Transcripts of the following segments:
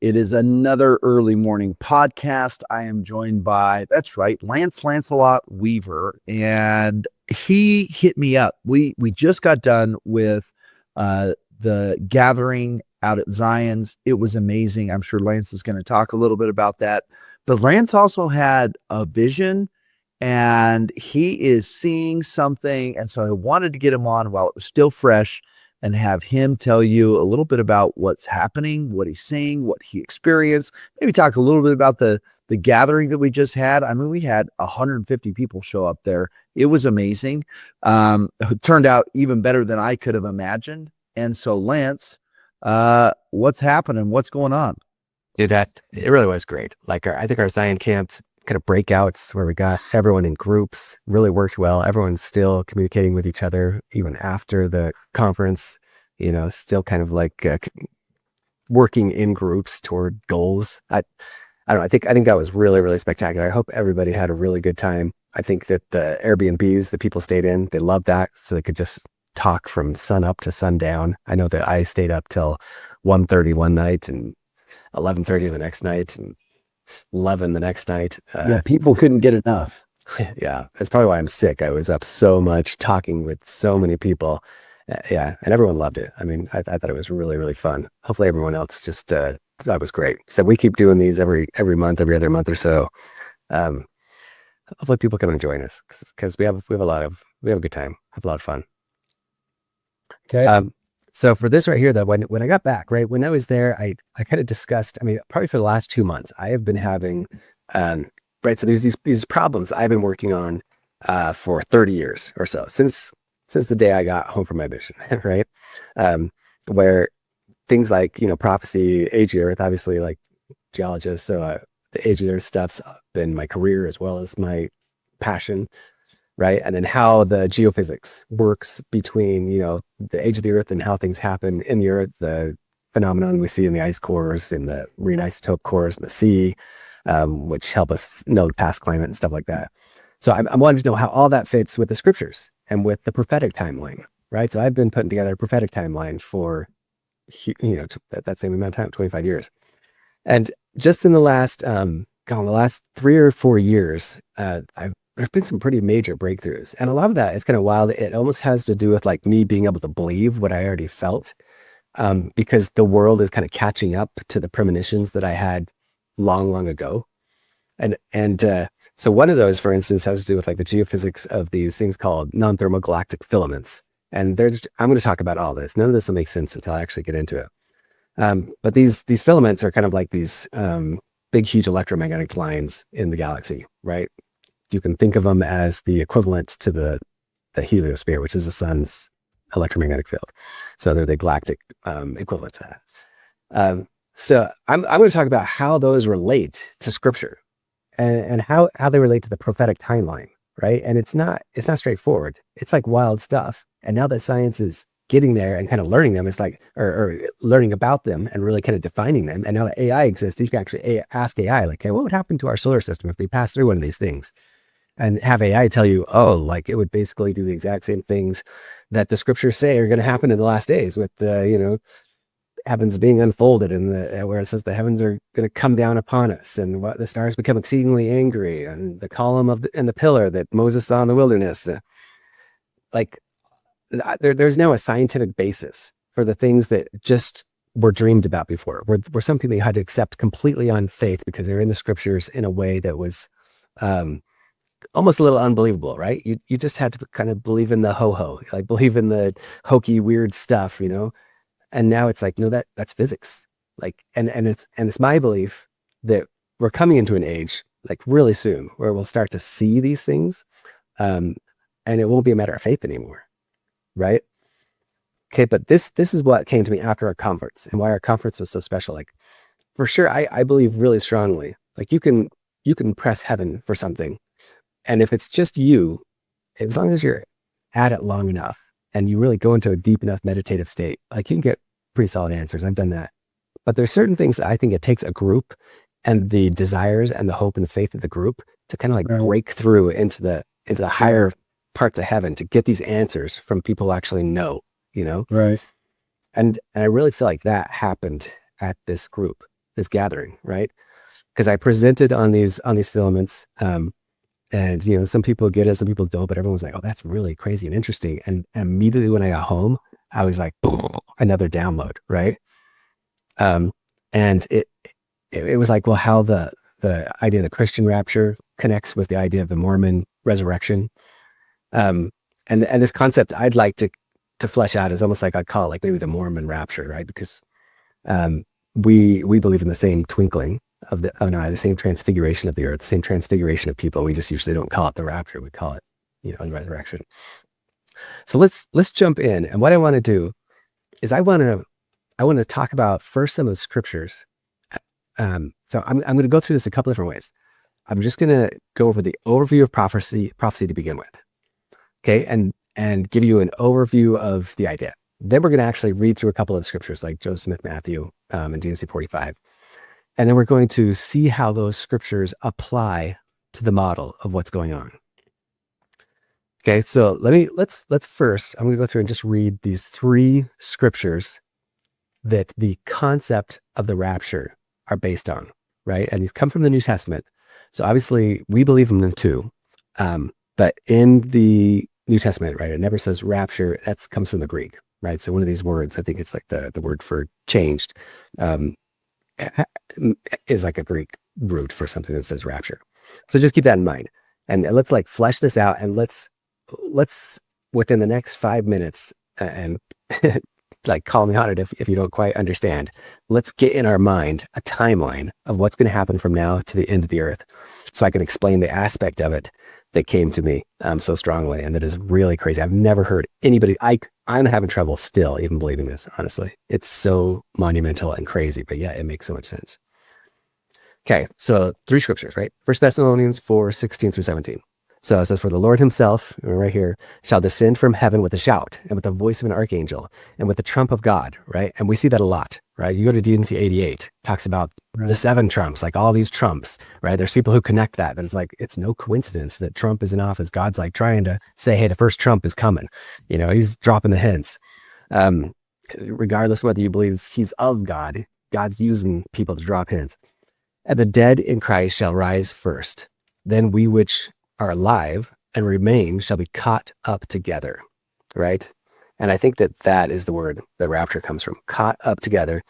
It is another early morning podcast. I am joined by, that's right, Lance Lancelot Weaver, and he hit me up. We just got done with the gathering out at Zion's. It was amazing. I'm sure Lance is going to talk a little bit about that. But Lance also had a vision, and he is seeing something. And so I wanted to get him on while it was still fresh and have him tell you a little bit about what's happening, what he's seeing, what he experienced. Maybe talk a little bit about the gathering that we just had. I mean, we had 150 people show up there. It was amazing. It turned out even better than I could have imagined. And so, Lance, what's happening? What's going on? Dude, it really was great. Like I think our Zion camps kind of breakouts where we got everyone in groups really worked well. Everyone's still communicating with each other even after the conference, still kind of like working in groups toward goals. I don't know. I think that was really, really spectacular. I hope everybody had a really good time. I think that the Airbnbs that people stayed in, they loved that. So they could just talk from sun up to sundown. I know that I stayed up till 1:30 one night and 11:30 the next night and 11 the next night. Yeah, people couldn't get enough. Yeah, that's probably why I'm sick. I was up so much talking with so many people. Yeah, and everyone loved it. I mean, I thought it was really, really fun. Hopefully everyone else just thought it was great. So we keep doing these every month, every other month or so. Hopefully people come and join us because we have a good time, have a lot of fun. Okay. So for this right here, though, when I got back, right, when I was there, I kind of discussed, I mean, probably for the last 2 months, I have been having, right, so there's these problems I've been working on for 30 years or so, since the day I got home from my mission, right, where things like, prophecy, age of the earth, obviously, like geologist, so the age of the earth stuff's been my career as well as my passion. Right. And then how the geophysics works between, the age of the earth and how things happen in the earth, the phenomenon we see in the ice cores, in the marine isotope cores in the sea, which help us know past climate and stuff like that. So I'm wanting to know how all that fits with the scriptures and with the prophetic timeline. Right. So I've been putting together a prophetic timeline for, that same amount of time, 25 years. And just in the last, the last 3 or 4 years, there's been some pretty major breakthroughs. And a lot of that is kind of wild. It almost has to do with like me being able to believe what I already felt, because the world is kind of catching up to the premonitions that I had long, long ago. And so one of those, for instance, has to do with like the geophysics of these things called non-thermal galactic filaments. And I'm going to talk about all this. None of this will make sense until I actually get into it. But these filaments are kind of like these big, huge electromagnetic lines in the galaxy, right? You can think of them as the equivalent to the heliosphere, which is the sun's electromagnetic field. So they're the galactic equivalent to that. So I'm going to talk about how those relate to scripture and how they relate to the prophetic timeline, right? And it's not straightforward. It's like wild stuff. And now that science is getting there and kind of learning them, it's like, or learning about them and really kind of defining them. And now that AI exists, you can actually ask AI, like, hey, what would happen to our solar system if they passed through one of these things? And have AI tell you, like it would basically do the exact same things that the scriptures say are going to happen in the last days with the, heavens being unfolded and where it says the heavens are going to come down upon us and what the stars become exceedingly angry and the column and the pillar that Moses saw in the wilderness. There's now a scientific basis for the things that just were dreamed about before, were something that you had to accept completely on faith because they're in the scriptures in a way that was, almost a little unbelievable, right? You just had to kind of believe in the ho-ho, like believe in the hokey, weird stuff, And now it's like, no, that's physics. Like, and it's my belief that we're coming into an age, like really soon, where we'll start to see these things, and it won't be a matter of faith anymore, right? Okay, but this is what came to me after our conference and why our conference was so special. Like, for sure, I believe really strongly, like you can press heaven for something. And if it's just you, as long as you're at it long enough and you really go into a deep enough meditative state, like you can get pretty solid answers. I've done that. But there's certain things I think it takes a group and the desires and the hope and the faith of the group to kind of like break through into the higher parts of heaven to get these answers from people who actually know, Right. And I really feel like that happened at this group. this gathering, right? Because I presented on these filaments, and some people get it, some people don't, but everyone's like, "Oh, that's really crazy and interesting." And immediately when I got home, I was like, boom, another download, right? And it was like, well, how the idea of the Christian rapture connects with the idea of the Mormon resurrection. And this concept I'd like to flesh out is almost like I'd call it like maybe the Mormon rapture, right? Because we believe in the same twinkling of the same transfiguration of the earth, the same transfiguration of people. We just usually don't call it the rapture. We call it, the resurrection. So let's jump in. And what I want to do is I want to talk about first some of the scriptures. So I'm going to go through this a couple different ways. I'm just going to go over the overview of prophecy to begin with. Okay. And give you an overview of the idea. Then we're going to actually read through a couple of scriptures like Joseph Smith Matthew and D&C 45. And then we're going to see how those scriptures apply to the model of what's going on. Okay, so let's first, I'm going to go through and just read these 3 scriptures that the concept of the rapture are based on, right? And these come from the New Testament. So obviously we believe in them too. But in the New Testament, right, it never says rapture. That comes from the Greek, right? So one of these words, I think it's like the word for changed, is like a Greek root for something that says rapture. So just keep that in mind. And let's like flesh this out, and let's within the next 5 minutes, and like call me on it if you don't quite understand, let's get in our mind a timeline of what's going to happen from now to the end of the earth, so I can explain the aspect of it that came to me so strongly, and that is really crazy. I've never heard anybody, I'm having trouble still even believing this, honestly. It's so monumental and crazy, but yeah, it makes so much sense. Okay, so 3 scriptures, right? 1 Thessalonians 4:16-17. So it says, "For the Lord himself," right here, "shall descend from heaven with a shout, and with the voice of an archangel, and with the trump of God," right? And we see that a lot, right? You go to D&C 88, talks about the 7 trumps, like all these trumps, right? There's people who connect that, but it's like, it's no coincidence that Trump is in office. God's like trying to say, hey, the first Trump is coming. He's dropping the hints. Regardless whether you believe he's of God, God's using people to drop hints. "And the dead in Christ shall rise first. Then we which are alive and remain shall be caught up together," right? And I think that is the word that rapture comes from. Caught up together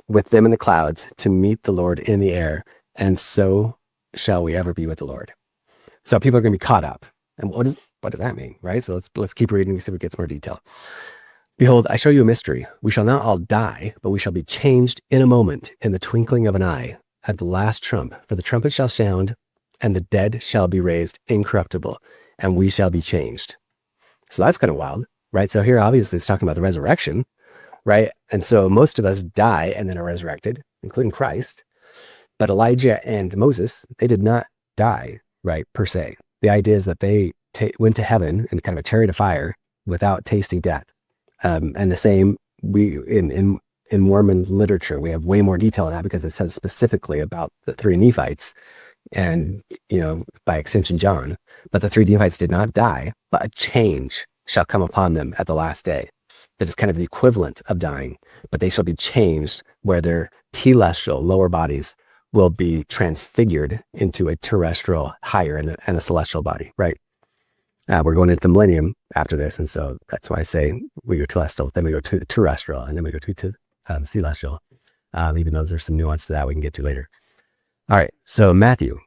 with them in the clouds to meet the Lord in the air, and so shall we ever be with the Lord. So people are going to be caught up. And what does that mean, right? So let's keep reading and see if it gets more detail. "Behold, I show you a mystery. We shall not all die, but we shall be changed in a moment, in the twinkling of an eye, at the last trump. For the trumpet shall sound, and the dead shall be raised incorruptible, and we shall be changed." So that's kind of wild, right? So here, obviously, it's talking about the resurrection, right? And so most of us die and then are resurrected, including Christ. But Elijah and Moses, they did not die, right, per se. The idea is that they went to heaven in kind of a chariot of fire without tasting death. And the same, in Mormon literature, we have way more detail on that because it says specifically about the 3 Nephites, and by extension John. But the 3 Nephites did not die, but a change shall come upon them at the last day. That is kind of the equivalent of dying, but they shall be changed, where their telestial lower bodies will be transfigured into a terrestrial higher and a celestial body, right? We're going into the Millennium after this, and so that's why I say we go telestial, then we go to the terrestrial, and then we go to celestial, even though there's some nuance to that we can get to later. All right, so Matthew,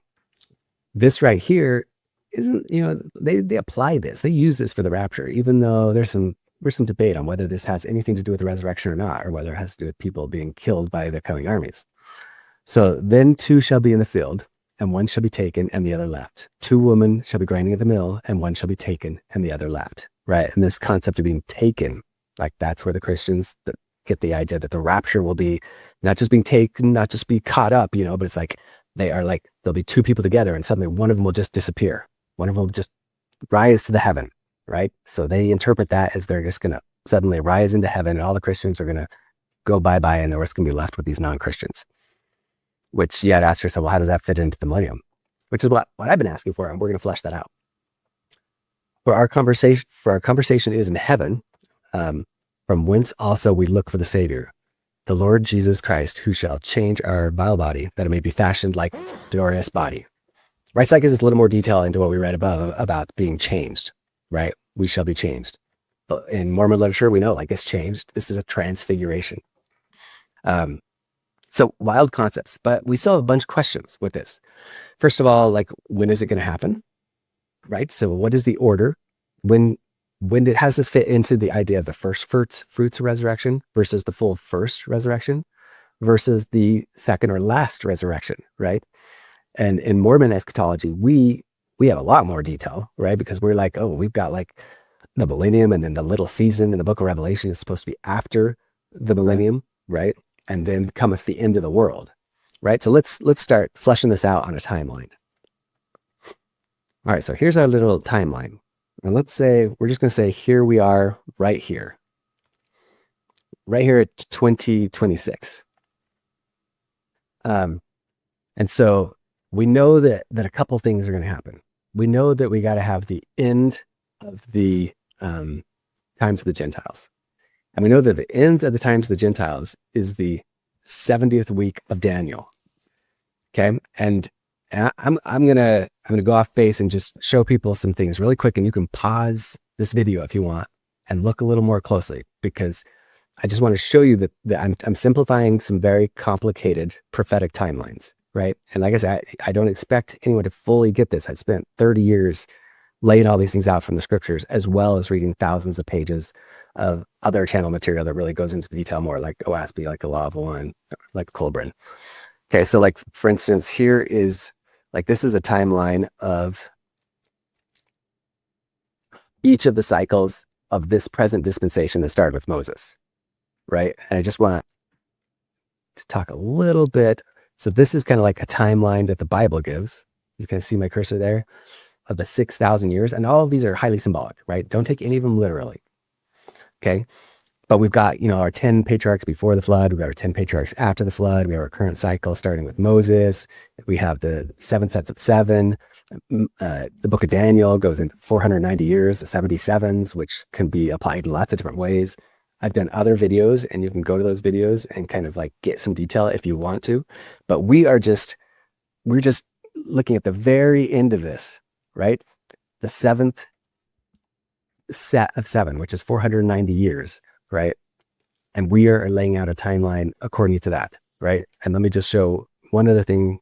this right here isn't, they apply this, they use this for the rapture, even though there's some debate on whether this has anything to do with the resurrection or not, or whether it has to do with people being killed by the coming armies. So then 2 shall be in the field, and 1 shall be taken and the other left. 2 women shall be grinding at the mill, and 1 shall be taken and the other left, right? And this concept of being taken, like that's where the Christians get the idea that the rapture will be not just being taken, not just be caught up, but it's like there'll be 2 people together, and suddenly one of them will just disappear. One of them will just rise to the heaven, right? So they interpret that as they're just going to suddenly rise into heaven, and all the Christians are going to go bye-bye, and the rest going to be left with these non-Christians. Which you had to ask yourself, well, how does that fit into the Millennium? Which is what I've been asking for, and we're going to flesh that out. For our conversation is in heaven, from whence also we look for the Savior, the Lord Jesus Christ, who shall change our vile body, that it may be fashioned like glorious body. Right? So that gives us a little more detail into what we read above about being changed, right? We shall be changed. But in Mormon literature, we know like it's changed. This is a transfiguration. So wild concepts, but we still have a bunch of questions with this. First of all, like, when is it going to happen? Right? So what is the order? How does this fit into the idea of the first fruits resurrection versus the full first resurrection versus the second or last resurrection, right? And in Mormon eschatology, we have a lot more detail, right? Because we're like, oh, we've got like the millennium, and then the little season in the book of Revelation is supposed to be after the millennium, right? And then cometh the end of the world, right? So let's start fleshing this out on a timeline. All right, so here's our little timeline. And let's say, we're just going to say, here we are right here at 2026. And so we know that a couple things are going to happen. We know that we got to have the end of the times of the Gentiles. And we know that the end of the times of the Gentiles is the 70th week of Daniel. Okay. And I'm gonna go off base and just show people some things really quick, and you can pause this video if you want and look a little more closely, because I just want to show you that I'm simplifying some very complicated prophetic timelines, right? And like I said, I don't expect anyone to fully get this. I spent 30 years laying all these things out from the scriptures, as well as reading thousands of pages of other channel material that really goes into detail more, like OASP, like the Law of One, like Colburn. Okay, so like, for instance, here is, like, this is a timeline of each of the cycles of this present dispensation that started with Moses, right? And I just want to talk a little bit. So this is kind of like a timeline that the Bible gives. You can see my cursor there, of the 6,000 years. And all of these are highly symbolic, right? Don't take any of them literally. Okay. But we've got, our 10 patriarchs before the flood. We've got our 10 patriarchs after the flood. We have our current cycle starting with Moses. We have the 7 sets of 7. The book of Daniel goes into 490 years, the 77s, which can be applied in lots of different ways. I've done other videos, and you can go to those videos and kind of like get some detail if you want to. But we're just looking at the very end of this, right? The 7th set of 7, which is 490 years. Right. And we are laying out a timeline according to that. Right. And let me just show one other thing.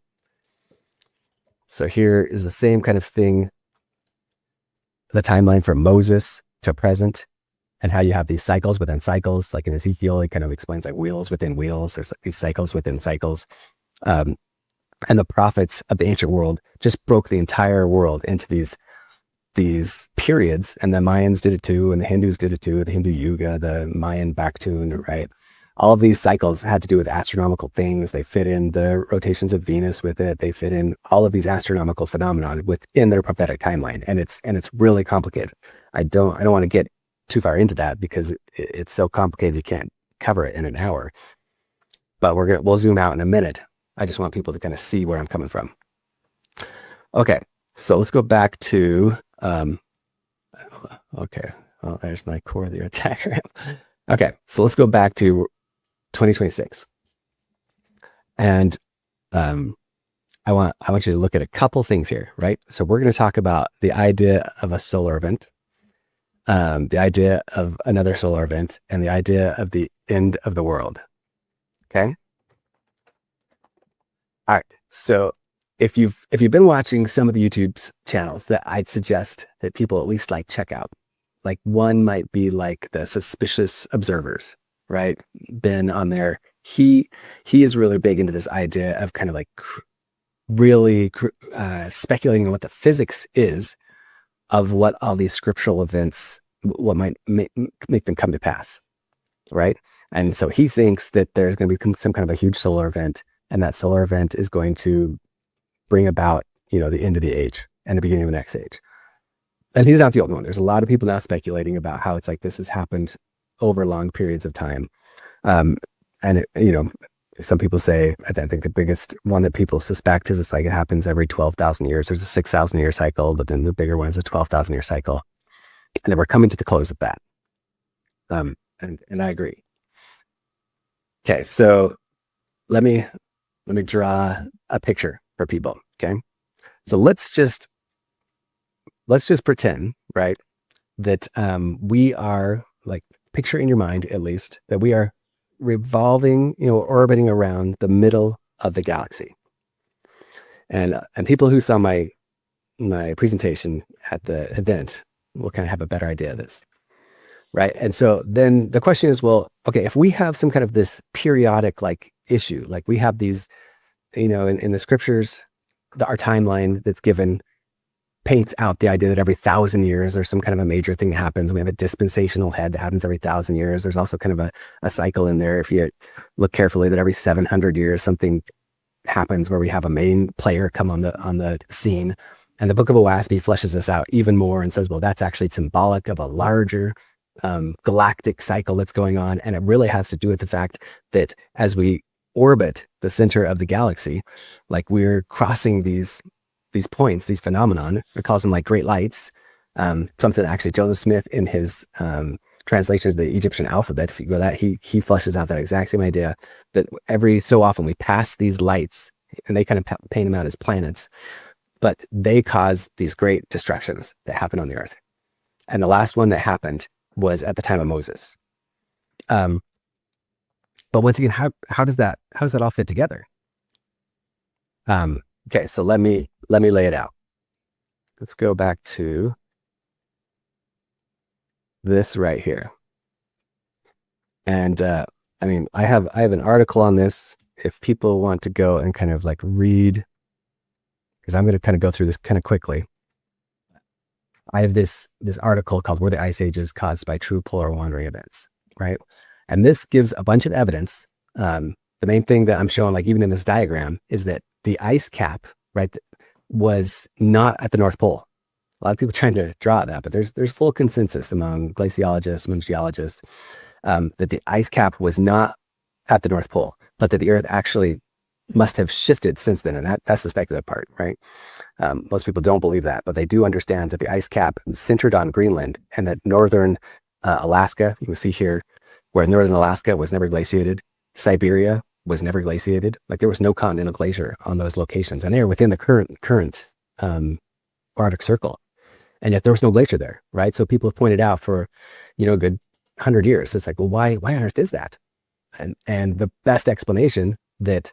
So here is the same kind of thing, the timeline from Moses to present, and how you have these cycles within cycles. Like in Ezekiel, it kind of explains like wheels within wheels. There's like these cycles within cycles. And the prophets of the ancient world just broke the entire world into these periods, and the Mayans did it too, and the Hindus did it too, the Hindu Yuga, the Mayan Baktun, right? All of these cycles had to do with astronomical things. They fit in the rotations of Venus with it. They fit in all of these astronomical phenomena within their prophetic timeline. And it's really complicated. I don't want to get too far into that because it's so complicated you can't cover it in an hour. But we'll zoom out in a minute. I just want people to kind of see where I'm coming from. Okay, so let's go back to okay, well, there's my core of the attacker. Okay, so let's go back to 2026. And I want you to look at a couple things here, right? So we're going to talk about the idea of a solar event, the idea of another solar event, and the idea of the end of the world. Okay? All right, so if you've been watching some of the YouTube channels that I'd suggest that people at least like check out, like one might be like the Suspicious Observers, right? Ben on there, he is really big into this idea of kind of like really speculating on what the physics is of what all these scriptural events, what might make them come to pass, right? And so he thinks that there's going to be some kind of a huge solar event, and that solar event is going to bring about, the end of the age and the beginning of the next age. And he's not the only one. There's a lot of people now speculating about how it's like this has happened over long periods of time. Some people say, I think the biggest one that people suspect is it's like it happens every 12,000 years. There's a 6,000 year cycle, but then the bigger one is a 12,000 year cycle. And then we're coming to the close of that. And I agree. Okay, so let me draw a picture for people. Okay, so let's just pretend, right, that we are, like, picture in your mind at least that we are revolving, orbiting around the middle of the galaxy. And people who saw my presentation at the event will kind of have a better idea of this, right? And so then the question is, well, okay, if we have some kind of this periodic like issue, like we have these, in the scriptures, our timeline that's given paints out the idea that every 1,000 years there's some kind of a major thing that happens. We have a dispensational head that happens every 1,000 years. There's also kind of a cycle in there, if you look carefully, that every 700 years something happens where we have a main player come on the scene. And the Book of Oahspe fleshes this out even more and says, well, that's actually symbolic of a larger galactic cycle that's going on. And it really has to do with the fact that as we orbit the center of the galaxy, like we're crossing these points, these phenomenon, it calls them like great lights. Something that actually Joseph Smith in his translation of the Egyptian alphabet, if you go that, he fleshes out that exact same idea that every so often we pass these lights, and they kind of paint them out as planets, but they cause these great destructions that happen on the earth. And the last one that happened was at the time of Moses. But once again, how does that all fit together? Okay, so let me lay it out. Let's go back to this right here. And I have an article on this if people want to go and kind of like read, because I'm going to kind of go through this kind of quickly. I have this article called "Were the Ice Ages Caused by True Polar Wandering Events?" Right? And this gives a bunch of evidence. The main thing that I'm showing, like even in this diagram, is that the ice cap, right, was not at the North Pole. A lot of people trying to draw that, but there's full consensus among glaciologists, among geologists, that the ice cap was not at the North Pole, but that the Earth actually must have shifted since then. And that's the speculative part, right? Most people don't believe that, but they do understand that the ice cap centered on Greenland, and that northern Alaska, you can see here, where northern Alaska was never glaciated, Siberia was never glaciated. Like there was no continental glacier on those locations, and they are within the current Arctic Circle. And yet there was no glacier there, right? So people have pointed out for, a good 100 years, it's like, well, why on earth is that? And the best explanation that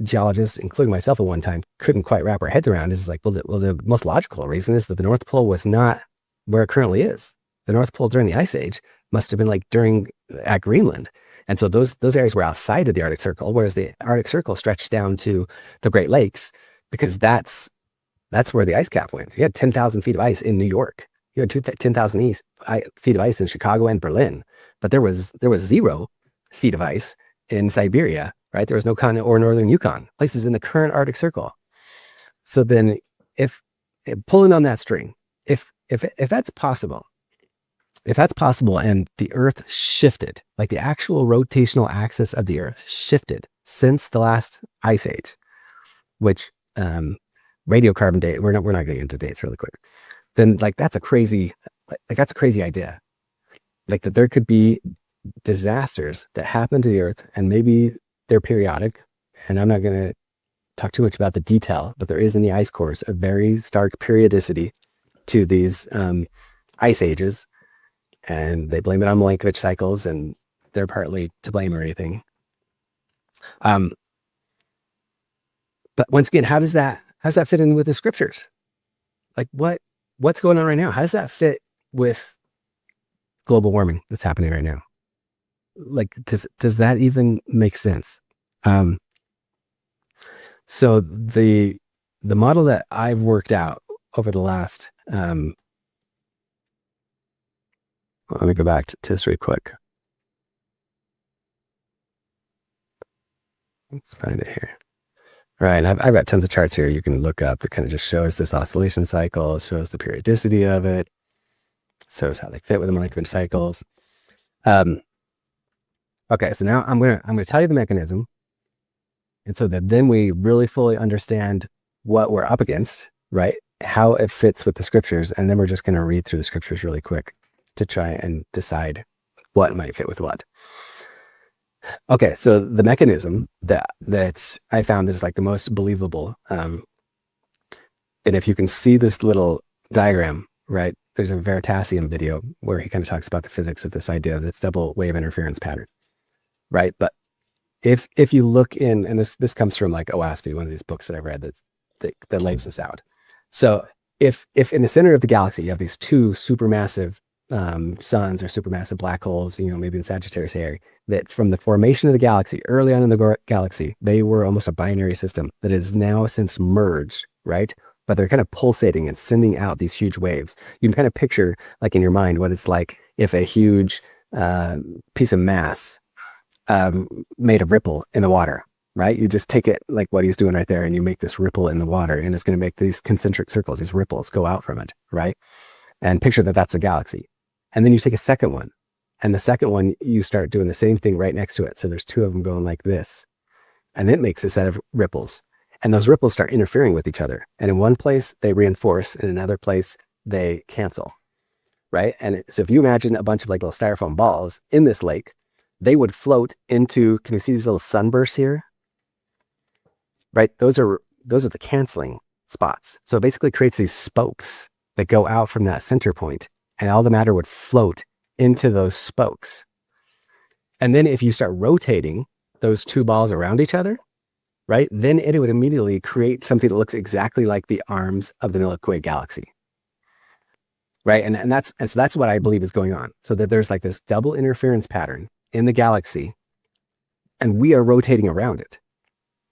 geologists, including myself at one time, couldn't quite wrap our heads around is like, well, the most logical reason is that the North Pole was not where it currently is. The North Pole during the Ice Age must have been like at Greenland. And so those areas were outside of the Arctic Circle, whereas the Arctic Circle stretched down to the Great Lakes, because that's where the ice cap went. You had 10,000 feet of ice in New York. You had 10,000 feet of ice in Chicago and Berlin, but there was 0 feet of ice in Siberia, right? There was no continent or northern Yukon, places in the current Arctic Circle. So then, if pulling on that string, if that's possible, and the Earth shifted, like the actual rotational axis of the Earth shifted since the last ice age, which radiocarbon date, we're not getting into dates really quick, then like that's a crazy idea. Like that there could be disasters that happen to the Earth, and maybe they're periodic, and I'm not going to talk too much about the detail, but there is in the ice cores a very stark periodicity to these ice ages, and they blame it on Milankovitch cycles, and they're partly to blame or anything. But once again, how does that fit in with the scriptures? Like what's going on right now? How does that fit with global warming that's happening right now? Like, does that even make sense? So the model that I've worked out over the last, let me go back to this really quick. Let's find it here. Right, I've got tons of charts here you can look up that kind of just shows this oscillation cycle. It shows the periodicity of it, shows how they fit with the Milankovitch cycles. Okay, so now I'm gonna tell you the mechanism, and so that then we really fully understand what we're up against, right? How it fits with the scriptures, and then we're just gonna read through the scriptures really quick to try and decide what might fit with what. Okay, so the mechanism that I found is like the most believable. And if you can see this little diagram, right? There's a Veritasium video where he kind of talks about the physics of this idea of this double wave interference pattern, right? But if you look in, and this comes from like OASP, one of these books that I've read that lays this out. So if in the center of the galaxy you have these two supermassive suns or supermassive black holes, maybe in Sagittarius area, that from the formation of the galaxy, early on in the galaxy, they were almost a binary system that is now since merged, right? But they're kind of pulsating and sending out these huge waves. You can kind of picture, like in your mind, what it's like if a huge piece of mass made a ripple in the water, right? You just take it like what he's doing right there, and you make this ripple in the water, and it's going to make these concentric circles, these ripples go out from it, right? And picture that that's a galaxy. And then you take a second one, and the second one, you start doing the same thing right next to it. So there's two of them going like this, and it makes a set of ripples. And those ripples start interfering with each other. And in one place, they reinforce. In another place, they cancel, right? And so if you imagine a bunch of like little styrofoam balls in this lake, they would float into, can you see these little sunbursts here? Right? Those are the canceling spots. So it basically creates these spokes that go out from that center point, and all the matter would float into those spokes. And then if you start rotating those two balls around each other, right, then it would immediately create something that looks exactly like the arms of the Milky Way galaxy, right? And so that's what I believe is going on. So that there's like this double interference pattern in the galaxy, and we are rotating around it,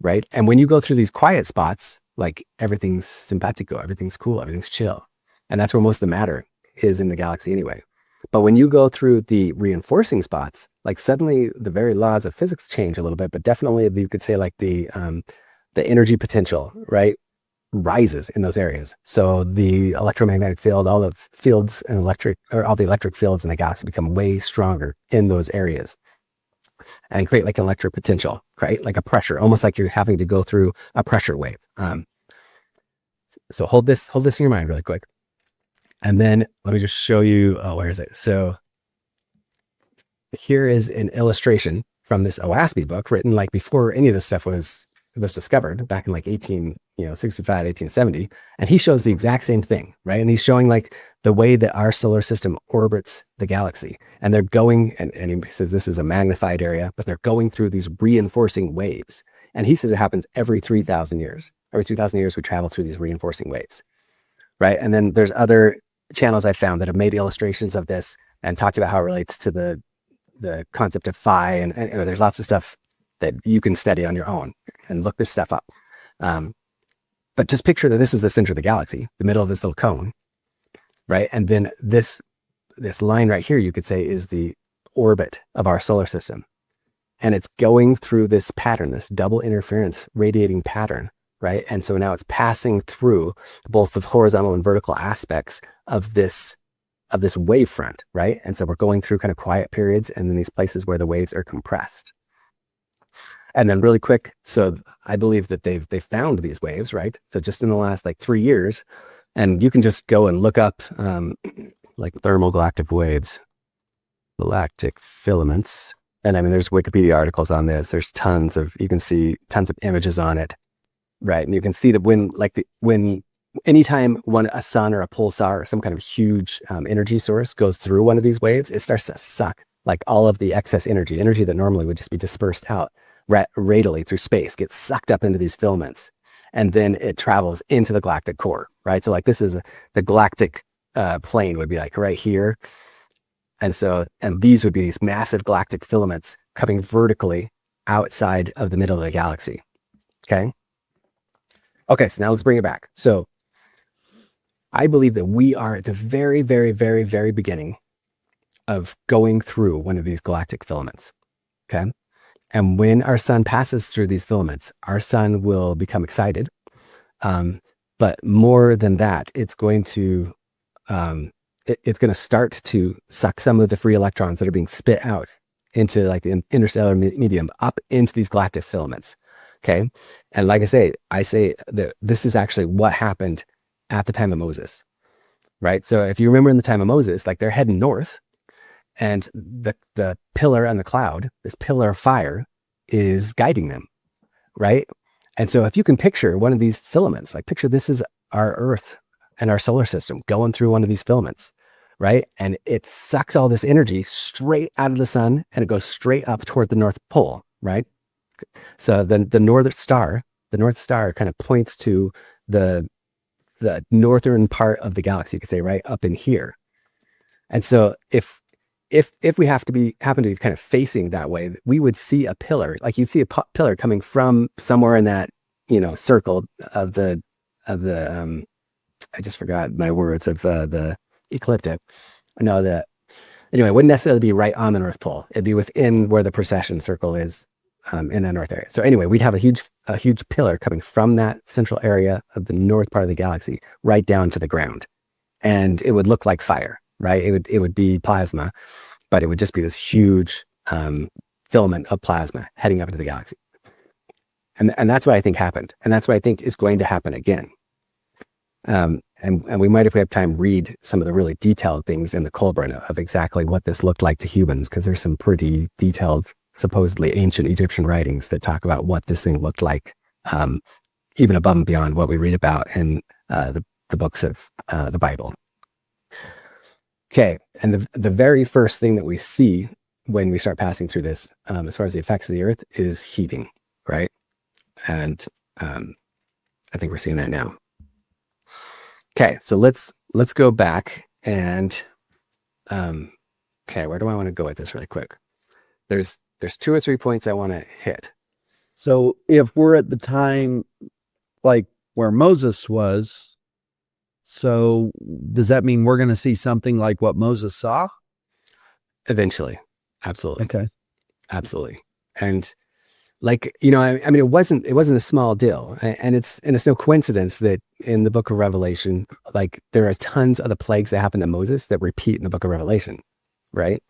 right? And when you go through these quiet spots, like everything's simpatico, everything's cool, everything's chill, and that's where most of the matter is in the galaxy anyway. But when you go through the reinforcing spots, like suddenly the very laws of physics change a little bit, but definitely you could say like the energy potential, right, rises in those areas. So the electromagnetic field, all the fields and all the electric fields in the galaxy become way stronger in those areas and create like an electric potential, right? Like a pressure, almost like you're having to go through a pressure wave. So hold this in your mind really quick. And then let me just show you, where is it? So here is an illustration from this OASP book written like before any of this stuff was discovered back in like 1865, 1870. And he shows the exact same thing, right? And he's showing like the way that our solar system orbits the galaxy. And they're going, and he says this is a magnified area, but they're going through these reinforcing waves. And he says it happens every 3,000 years. Every 2,000 years, we travel through these reinforcing waves, right? And then there's other channels I found that have made illustrations of this and talked about how it relates to the concept of phi, and there's lots of stuff that you can study on your own and look this stuff up. But just picture that this is the center of the galaxy, the middle of this little cone, right? And then this line right here, you could say, is the orbit of our solar system. And it's going through this pattern, this double interference radiating pattern, right? And so now it's passing through both the horizontal and vertical aspects of this wave front, right? And so we're going through kind of quiet periods and then these places where the waves are compressed. And then really quick, so I believe that they've found these waves, right? So just in the last like 3 years, and you can just go and look up like thermal galactic waves, galactic filaments. And I mean, there's Wikipedia articles on this. There's you can see tons of images on it, right? And you can see that when anytime a sun or a pulsar or some kind of huge energy source goes through one of these waves, it starts to suck like all of the excess energy that normally would just be dispersed out radially through space, gets sucked up into these filaments, and then it travels into the galactic core, right? So like this is the galactic plane would be like right here. And these would be these massive galactic filaments coming vertically outside of the middle of the galaxy. Okay, so now let's bring it back. So I believe that we are at the very, very, very, very beginning of going through one of these galactic filaments. Okay. And when our sun passes through these filaments, our sun will become excited. But more than that, it's going to start to suck some of the free electrons that are being spit out into like the interstellar medium up into these galactic filaments. Okay. And like I say that this is actually what happened at the time of Moses, right? So if you remember in the time of Moses, like they're heading north And the pillar on the cloud, this pillar of fire, is guiding them, right? And so if you can picture one of these filaments, like picture this is our Earth and our solar system going through one of these filaments, right? And it sucks all this energy straight out of the sun and it goes straight up toward the North Pole, right? So then the North Star kind of points to the northern part of the galaxy, you could say, right up in here. And so if we happen to be kind of facing that way, we would see a pillar, like you'd see a pillar coming from somewhere in that, circle of the I just forgot my words of the ecliptic. Anyway, it wouldn't necessarily be right on the North Pole. It'd be within where the precession circle is in the north area. So anyway, we'd have a huge pillar coming from that central area of the north part of the galaxy right down to the ground. And it would look like fire, right? It would be plasma, but it would just be this huge filament of plasma heading up into the galaxy. And that's what I think happened. And that's what I think is going to happen again. And we might, if we have time, read some of the really detailed things in the Kolbrin of exactly what this looked like to humans, because there's some pretty detailed, supposedly ancient Egyptian writings that talk about what this thing looked like, even above and beyond what we read about in the books of the Bible. Okay, and the very first thing that we see when we start passing through this, as far as the effects of the Earth, is heating, right? And I think we're seeing that now. Okay, so let's go back and okay, where do I want to go with this really quick? There's 2 or 3 points I want to hit. So if we're at the time like where Moses was, so does that mean we're going to see something like what Moses saw? Eventually. Absolutely. Okay. Absolutely. And like, I mean, it wasn't a small deal, and it's no coincidence that in the book of Revelation, like there are tons of the plagues that happen to Moses that repeat in the book of Revelation, right?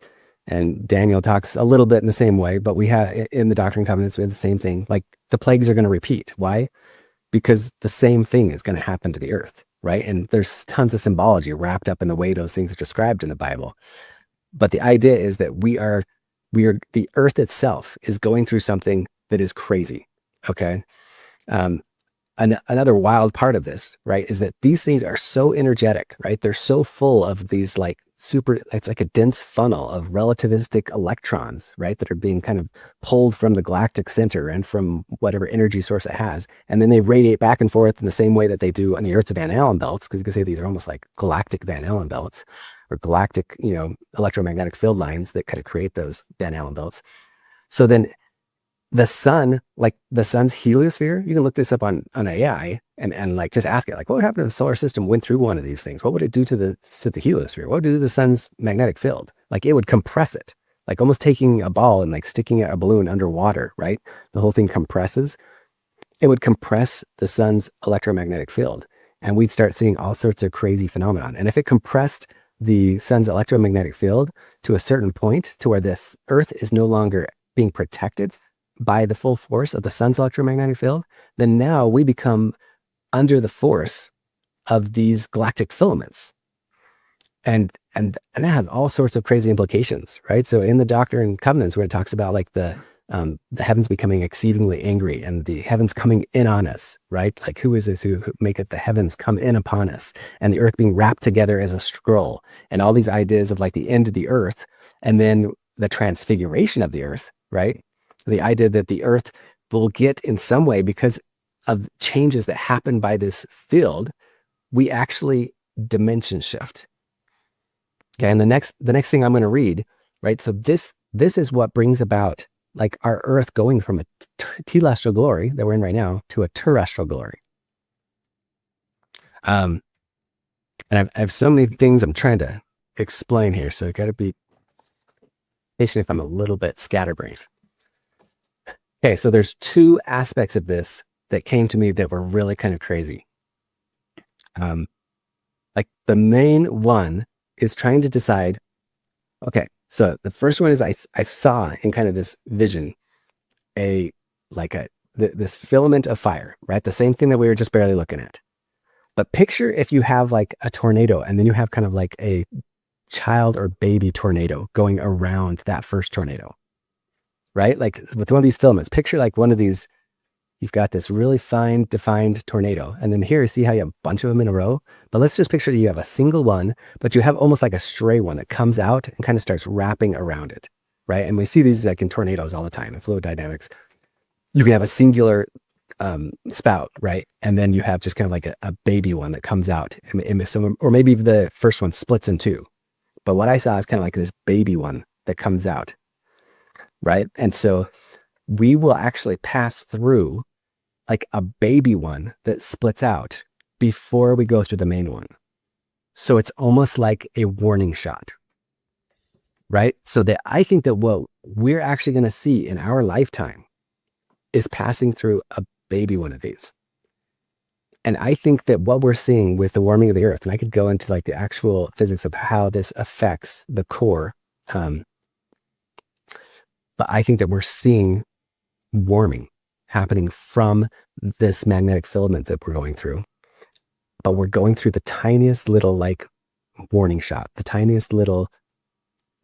And Daniel talks a little bit in the same way, but we have in the Doctrine and Covenants, we have the same thing. Like the plagues are going to repeat. Why? Because the same thing is going to happen to the earth, right? And there's tons of symbology wrapped up in the way those things are described in the Bible. But the idea is that the earth itself is going through something that is crazy. Okay. Another wild part of this, right, is that these things are so energetic, right? They're so full of these like it's like a dense funnel of relativistic electrons, right, that are being kind of pulled from the galactic center and from whatever energy source it has. And then they radiate back and forth in the same way that they do on the Earth's Van Allen belts, because you can say these are almost like galactic Van Allen belts or galactic, electromagnetic field lines that kind of create those Van Allen belts. So then the sun, like the sun's heliosphere, you can look this up on AI and like just ask it, like, what would happen if the solar system went through one of these things? What would it do to the heliosphere? What would it do to the sun's magnetic field? Like it would compress it, like almost taking a ball and like sticking a balloon underwater, right? The whole thing compresses. It would compress the sun's electromagnetic field, and we'd start seeing all sorts of crazy phenomenon. And if it compressed the sun's electromagnetic field to a certain point to where this Earth is no longer being protected by the full force of the sun's electromagnetic field, then now we become under the force of these galactic filaments. And that has all sorts of crazy implications, right? So in the Doctrine and Covenants, where it talks about like the heavens becoming exceedingly angry and the heavens coming in on us, right? Like who is this who maketh the heavens come in upon us, and the earth being wrapped together as a scroll, and all these ideas of like the end of the earth, and then the transfiguration of the earth, right? The idea that the earth will get in some way, because of changes that happen by this field, we actually dimension shift. Okay, and the next thing I'm going to read, right? So this is what brings about like our earth going from a telestial glory that we're in right now to a terrestrial glory. And I have so many things I'm trying to explain here, so I got to be patient if I'm a little bit scatterbrained. Okay, so there's 2 aspects of this that came to me that were really kind of crazy. Like the main one is trying to decide, okay, so the first one is I saw in kind of this vision this filament of fire, right? The same thing that we were just barely looking at. But picture if you have like a tornado and then you have kind of like a child or baby tornado going around that first tornado, right? Like with one of these filaments, picture like one of these, you've got this really fine defined tornado. And then here, see how you have a bunch of them in a row? But let's just picture that you have a single one, but you have almost like a stray one that comes out and kind of starts wrapping around it, right? And we see these like in tornadoes all the time in fluid dynamics. You can have a singular spout, right? And then you have just kind of like a baby one that comes out. Or maybe the first one splits in two. But what I saw is kind of like this baby one that comes out, right? And so we will actually pass through like a baby one that splits out before we go through the main one. So it's almost like a warning shot, right? So that I think that what we're actually going to see in our lifetime is passing through a baby one of these. And I think that what we're seeing with the warming of the earth, and I could go into like the actual physics of how this affects the core, but I think that we're seeing warming happening from this magnetic filament that we're going through. But we're going through the tiniest little like warning shot, the tiniest little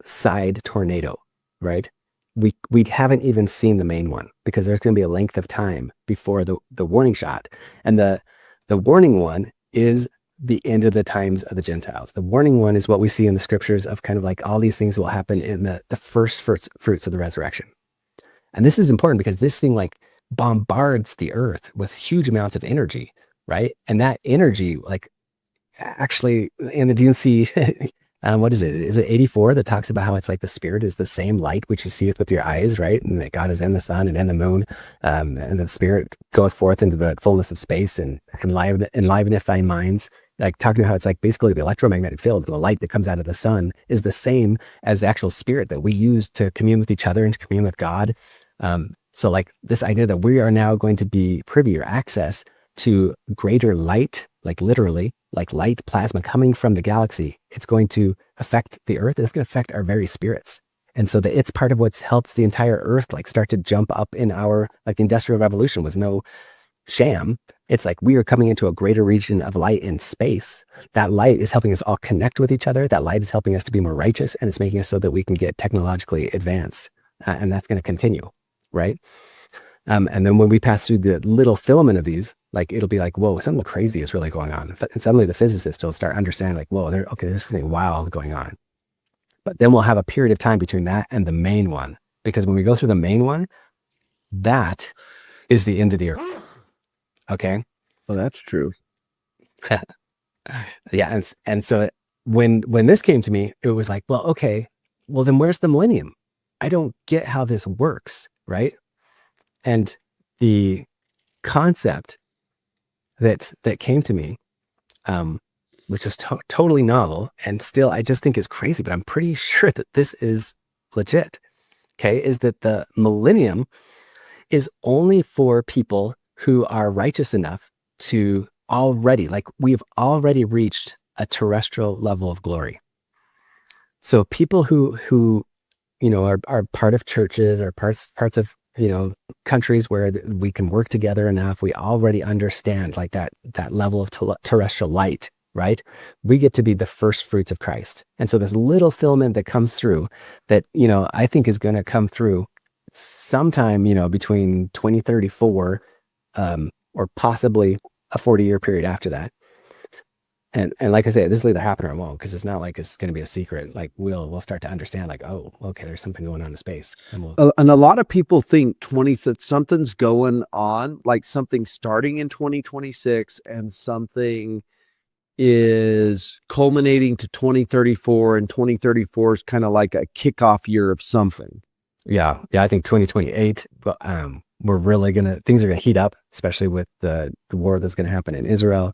side tornado, right? We haven't even seen the main one because there's going to be a length of time before the warning shot. And the warning one is the end of the times of the Gentiles. The warning one is what we see in the scriptures of kind of like all these things will happen in the first fruits of the resurrection. And this is important because this thing like bombards the earth with huge amounts of energy, right? And that energy, like actually in the DNC, what is it? Is it 84 that talks about how it's like the spirit is the same light which you see with your eyes, right? And that God is in the sun and in the moon, and the spirit goeth forth into the fullness of space and enliveneth thy minds. Like talking about how it's like basically the electromagnetic field, the light that comes out of the sun is the same as the actual spirit that we use to commune with each other and to commune with God. So like this idea that we are now going to be privy or access to greater light, like literally, like light plasma coming from the galaxy, it's going to affect the earth and it's going to affect our very spirits. And so that it's part of what's helped the entire earth like start to jump up in our, like the Industrial Revolution was no sham. It's like we are coming into a greater region of light in space. That light is helping us all connect with each other. That light is helping us to be more righteous, and it's making us so that we can get technologically advanced. And that's going to continue, right? And then when we pass through the little filament of these, like it'll be like, whoa, something crazy is really going on. And suddenly the physicists will start understanding like, whoa, there's something wild going on. But then we'll have a period of time between that and the main one. Because when we go through the main one, that is the end of the earth. Okay? Well, that's true. Yeah. And so when this came to me, it was like, well, okay, well then where's the millennium? I don't get how this works, right? And the concept that came to me, which was totally novel and still I just think is crazy, but I'm pretty sure that this is legit, okay, is that the millennium is only for people who are righteous enough to already, like we've already reached a terrestrial level of glory. So people who you know, are part of churches or parts of, you know, countries where we can work together enough. We already understand like that level of terrestrial light, right? We get to be the first fruits of Christ. And so this little filament that comes through that, you know, I think is going to come through sometime, you know, between 2034 or possibly a 40-year period after that. And like I say, this will either happen or it won't, because it's not like it's going to be a secret. Like we'll start to understand, like, oh, okay, there's something going on in space, and a lot of people think something's going on, like something starting in 2026, and something is culminating to 2034, and 2034 is kind of like a kickoff year of something. Yeah, I think 2028. But we're really things are gonna heat up, especially with the war that's going to happen in Israel.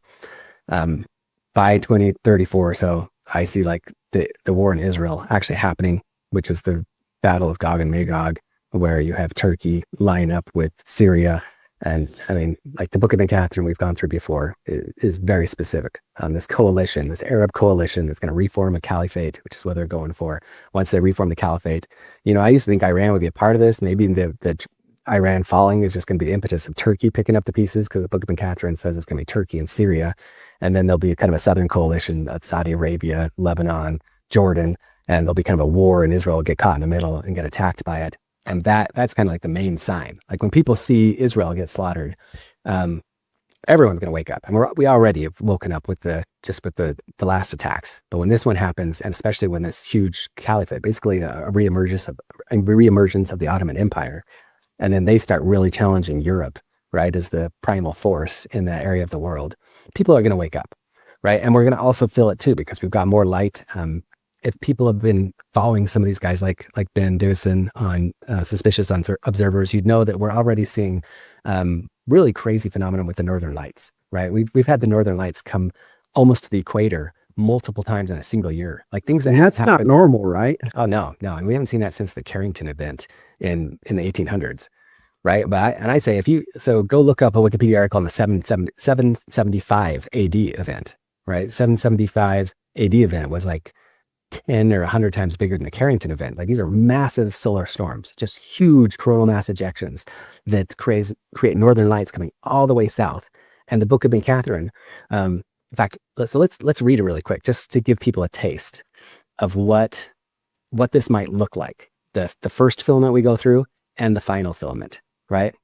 By 2034, so I see like the war in Israel actually happening, which is the battle of Gog and Magog, where you have Turkey line up with Syria. And I mean, like the Book of Catherine we've gone through before is very specific on this coalition, this Arab coalition that's going to reform a caliphate, which is what they're going for. Once they reform the caliphate, you know, I used to think Iran would be a part of this. Maybe the Iran falling is just going to be the impetus of Turkey picking up the pieces, because the Book of Catherine says it's going to be Turkey and Syria. And then there'll be kind of a southern coalition of Saudi Arabia, Lebanon, Jordan, and there'll be kind of a war, and Israel will get caught in the middle and get attacked by it. And that's kind of like the main sign. Like when people see Israel get slaughtered, everyone's going to wake up. And we already have woken up with the last attacks. But when this one happens, and especially when this huge caliphate, basically a reemergence of the Ottoman Empire, and then they start really challenging Europe, right, as the primal force in that area of the world, people are going to wake up, right? And we're going to also feel it too, because we've got more light. If people have been following some of these guys like Ben Davison on Suspicious Observers, you'd know that we're already seeing really crazy phenomenon with the Northern Lights, right? We've had the Northern Lights come almost to the equator multiple times in a single year. Like things that that's not normal, right? Oh, no. And we haven't seen that since the Carrington event in the 1800s, right? But I say so go look up a Wikipedia article on the 775 AD event, right? 775 AD event was like 10 or 100 times bigger than the Carrington event. Like these are massive solar storms, just huge coronal mass ejections that create northern lights coming all the way south. And the Book of Ben Catherine, in fact, let's read it really quick, just to give people a taste of what this might look like. The first filament we go through and the final filament, right?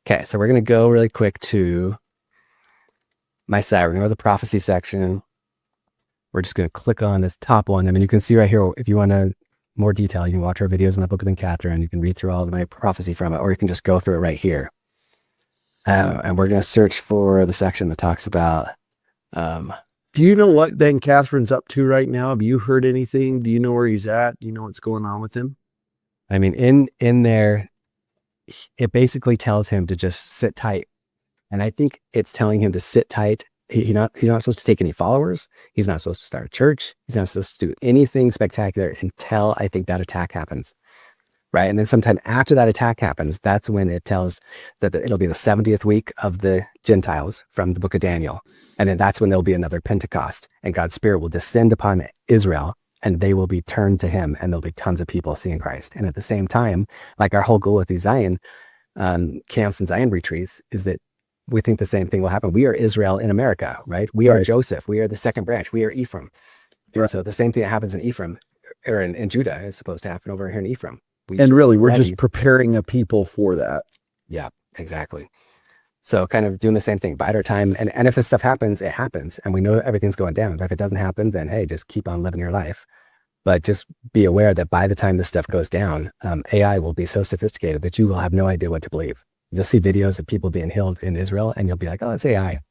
Okay, so we're going to go really quick to my side. We're going to go to the prophecy section. We're just going to click on this top one. I mean, you can see right here, if you want more detail, you can watch our videos in the Book of Ben Catherine. You can read through all of my prophecy from it, or you can just go through it right here. And we're going to search for the section that talks about... do you know what Ben Catherine's up to right now? Have you heard anything? Do you know where he's at? Do you know what's going on with him? I mean, in there, it basically tells him to just sit tight. And I think it's telling him to sit tight. He's not supposed to take any followers. He's not supposed to start a church. He's not supposed to do anything spectacular until I think that attack happens, right? And then sometime after that attack happens, that's when it tells that it'll be the 70th week of the Gentiles from the book of Daniel. And then that's when there'll be another Pentecost, and God's Spirit will descend upon Israel, and they will be turned to him, and there'll be tons of people seeing Christ. And at the same time, like our whole goal with these Zion camps and Zion retreats is that we think the same thing will happen. We are Israel in America, right? We are Joseph. We are the second branch. We are Ephraim. Right. So the same thing that happens in Ephraim or in Judah is supposed to happen over here in Ephraim. We're just preparing a people for that. Yeah, exactly. So kind of doing the same thing, bide our time. And if this stuff happens, it happens. And we know everything's going down. But if it doesn't happen, then hey, just keep on living your life. But just be aware that by the time this stuff goes down, AI will be so sophisticated that you will have no idea what to believe. You'll see videos of people being healed in Israel, and you'll be like, oh, it's AI.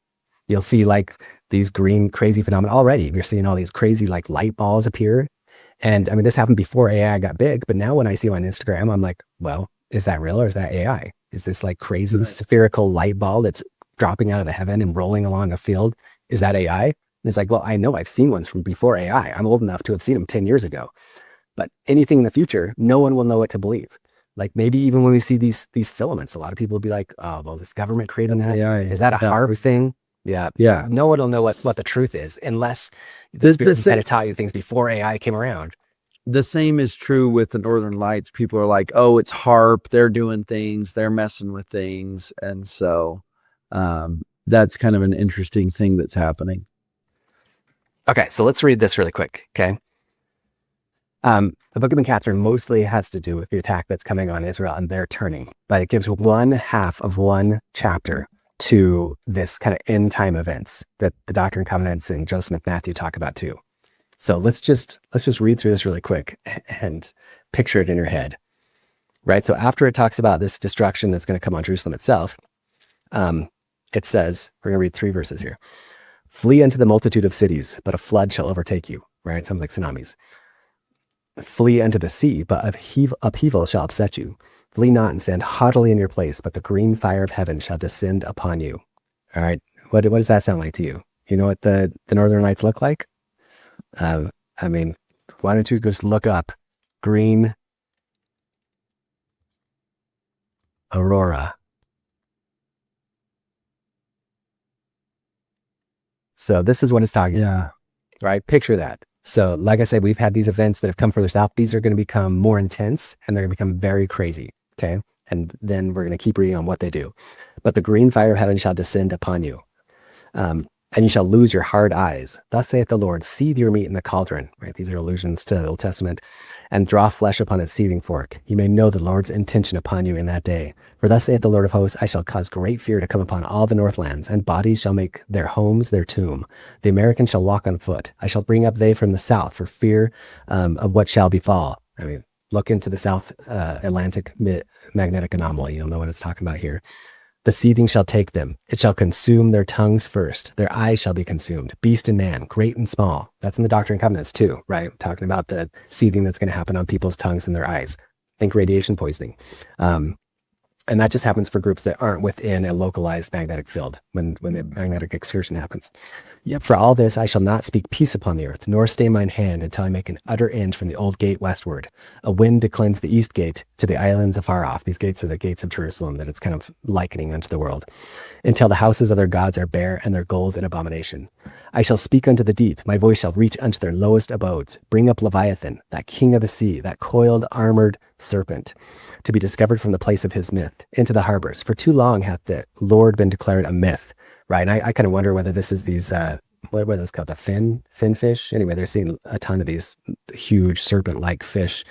You'll see like these green crazy phenomena already. You're seeing all these crazy like light balls appear. And I mean, this happened before AI got big, but now when I see them on Instagram, I'm like, well, is that real or is that AI? Is this like crazy spherical light ball that's dropping out of the heaven and rolling along a field? Is that AI? And it's like, well, I know I've seen ones from before AI. I'm old enough to have seen them 10 years ago. But anything in the future, no one will know what to believe. Like maybe even when we see these filaments, a lot of people will be like, oh, well, this government created that. AI. Is that a HARP thing? Yeah. No one will know what the truth is unless the Spirit kind of taught you things before AI came around. The same is true with the Northern Lights. People are like, oh, it's HARP. They're doing things. They're messing with things. And so that's kind of an interesting thing that's happening. Okay, so let's read this really quick, okay? The Book of Ben Catherine mostly has to do with the attack that's coming on Israel and their turning, but it gives one half of one chapter to this kind of end time events that the Doctrine and Covenants and Joseph Smith Matthew talk about too. So let's just read through this really quick and picture it in your head, right? So after it talks about this destruction that's going to come on Jerusalem itself, it says, we're going to read 3 verses here. Flee unto the multitude of cities, but a flood shall overtake you, right? Sounds like tsunamis. Flee unto the sea, but upheaval shall upset you. Flee not and stand haughtily in your place, but the green fire of heaven shall descend upon you. All right. What does that sound like to you? You know what the Northern Lights look like? I mean, why don't you just look up green aurora? So this is what it's talking about, right? Picture that. So like I said, we've had these events that have come further south. These are going to become more intense and they're going to become very crazy. Okay. And then we're going to keep reading on what they do. But the green fire of heaven shall descend upon you. and you shall lose your hard eyes. Thus saith the Lord, seethe your meat in the cauldron, right? These are allusions to the Old Testament, and draw flesh upon its seething fork. You may know the Lord's intention upon you in that day. For thus saith the Lord of hosts, I shall cause great fear to come upon all the northlands, and bodies shall make their homes their tomb. The Americans shall walk on foot. I shall bring up they from the south for fear of what shall befall. I mean, look into the South Atlantic magnetic anomaly. You'll know what it's talking about here. The seething shall take them. It shall consume their tongues first. Their eyes shall be consumed. Beast and man, great and small. That's in the Doctrine and Covenants too, right? Talking about the seething that's going to happen on people's tongues and their eyes. Think radiation poisoning. And that just happens for groups that aren't within a localized magnetic field when the magnetic excursion happens. Yet for all this I shall not speak peace upon the earth, nor stay mine hand until I make an utter end from the old gate westward. A wind to cleanse the east gate to the islands afar off. These gates are the gates of Jerusalem that it's kind of likening unto the world. Until the houses of their gods are bare and their gold an abomination. I shall speak unto the deep. My voice shall reach unto their lowest abodes. Bring up Leviathan, that king of the sea, that coiled, armored serpent, to be discovered from the place of his myth, into the harbors. For too long hath the Lord been declared a myth, right? And I kind of wonder whether this is these, what are those called? The fin fish? Anyway, they're seeing a ton of these huge serpent-like fish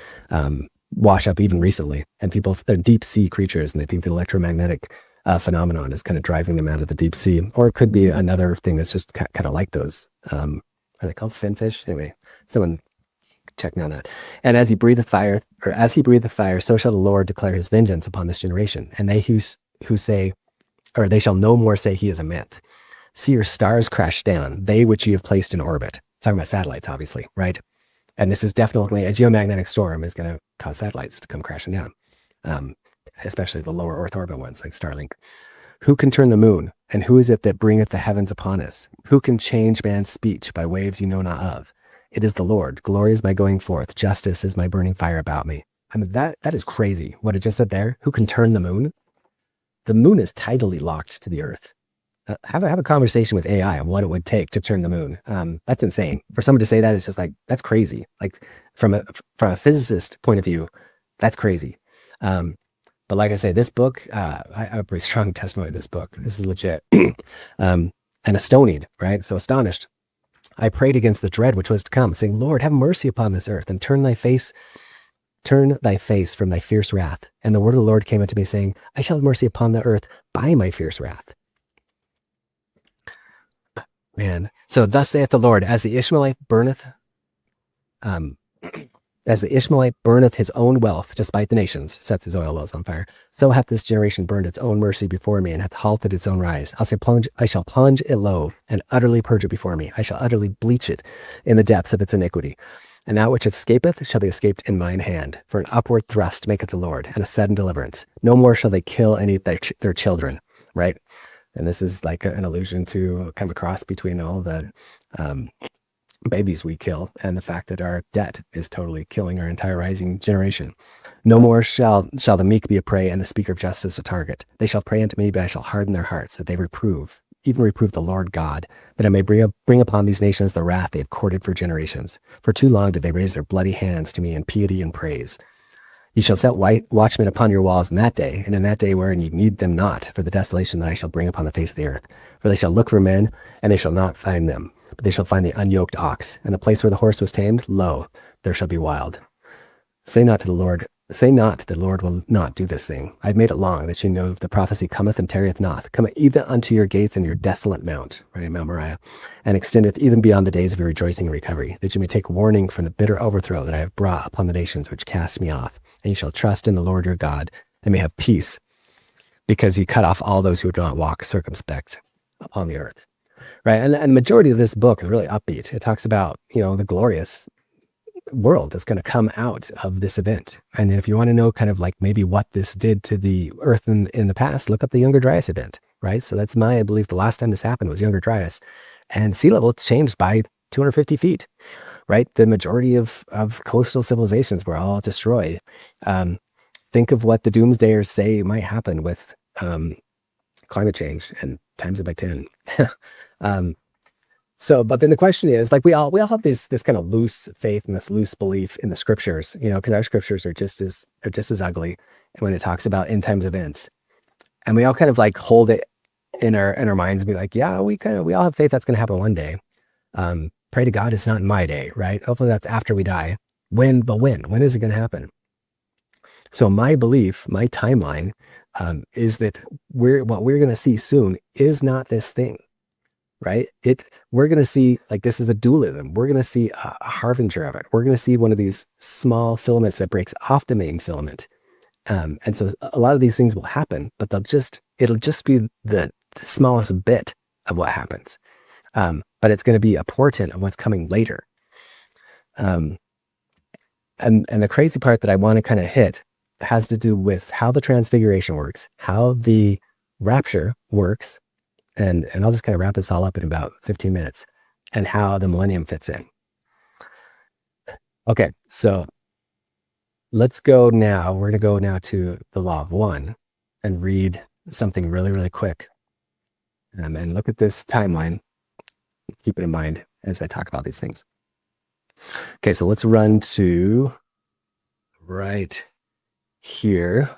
wash up even recently. And people, they're deep sea creatures, and they think the electromagnetic phenomenon is kind of driving them out of the deep sea. Or it could be another thing that's just kind of like those. Are they called finfish? Anyway, someone check me on that. And as he breatheth fire, so shall the Lord declare his vengeance upon this generation. And they who say, or they shall no more say he is a myth. See your stars crash down, they which you have placed in orbit. Talking about satellites, obviously, right? And this is definitely a geomagnetic storm is going to cause satellites to come crashing down. Especially the lower Earth orbit ones like Starlink. Who can turn the moon? And who is it that bringeth the heavens upon us? Who can change man's speech by waves you know not of? It is the Lord. Glory is my going forth. Justice is my burning fire about me. I mean, that is crazy. What it just said there. Who can turn the moon? The moon is tidally locked to the Earth. Have a conversation with AI on what it would take to turn the moon. That's insane. For someone to say that, it's just like, that's crazy. Like from a physicist point of view, that's crazy. But like I say, this book, I have a pretty strong testimony to this book. This is legit. And astonied, right? So astonished. I prayed against the dread which was to come, saying, Lord, have mercy upon this earth, and turn thy face from thy fierce wrath. And the word of the Lord came unto me, saying, I shall have mercy upon the earth by my fierce wrath. Man. So thus saith the Lord, as the Ishmaelite burneth his own wealth to spite the nations, sets his oil wells on fire, so hath this generation burned its own mercy before me, and hath halted its own rise. I shall plunge it low, and utterly purge it before me. I shall utterly bleach it in the depths of its iniquity. And that which escapeth shall be escaped in mine hand. For an upward thrust maketh the Lord, and a sudden deliverance. No more shall they kill any of their children, right? And this is like an allusion to kind of a cross between all the babies we kill and the fact that our debt is totally killing our entire rising generation. No more shall the meek be a prey, and the speaker of justice a target. They shall pray unto me, but I shall harden their hearts, that they reprove the Lord God, that I may bring upon these nations the wrath they have courted for generations. For too long did they raise their bloody hands to me in piety and praise. Ye shall set watchmen upon your walls in that day, and in that day wherein ye need them not, for the desolation that I shall bring upon the face of the earth. For they shall look for men, and they shall not find them. But they shall find the unyoked ox, and the place where the horse was tamed, lo, there shall be wild. Say not, the Lord will not do this thing. I have made it long, that ye know the prophecy cometh and tarrieth not, cometh even unto your gates and your desolate mount, right, Mount Moriah, and extendeth even beyond the days of your rejoicing and recovery, that you may take warning from the bitter overthrow that I have brought upon the nations which cast me off. And ye shall trust in the Lord your God, and may have peace, because he cut off all those who do not walk circumspect upon the earth. Right, and the majority of this book is really upbeat. It talks about, the glorious world that's going to come out of this event. And if you want to know kind of like maybe what this did to the earth in the past, look up the Younger Dryas event, right? So that's I believe the last time this happened was Younger Dryas. And sea level changed by 250 feet, right? The majority of coastal civilizations were all destroyed. Think of what the doomsdayers say might happen with climate change, and times it by 10. But then the question is, like, we all have this kind of loose faith and this loose belief in the scriptures, because our scriptures are just as ugly when it talks about end times events. And we all kind of like hold it in our minds and be like, yeah, we all have faith that's going to happen one day. Pray to God it's not in my day, right? Hopefully that's after we die. When is it going to happen? So my belief, my timeline, is that what we're going to see soon is not this thing, right? We're going to see, like, this is a dualism. We're going to see a harbinger of it. We're going to see one of these small filaments that breaks off the main filament. And so a lot of these things will happen, but it'll just be the smallest bit of what happens. But it's going to be a portent of what's coming later. And the crazy part that I want to kind of hit has to do with how the transfiguration works, how the rapture works, and I'll just kind of wrap this all up in about 15 minutes, and how the millennium fits in. Okay, so let's go now. We're going to go now to the Law of One and read something really, really quick. And look at this timeline. Keep it in mind as I talk about these things. Okay, so let's run to right here.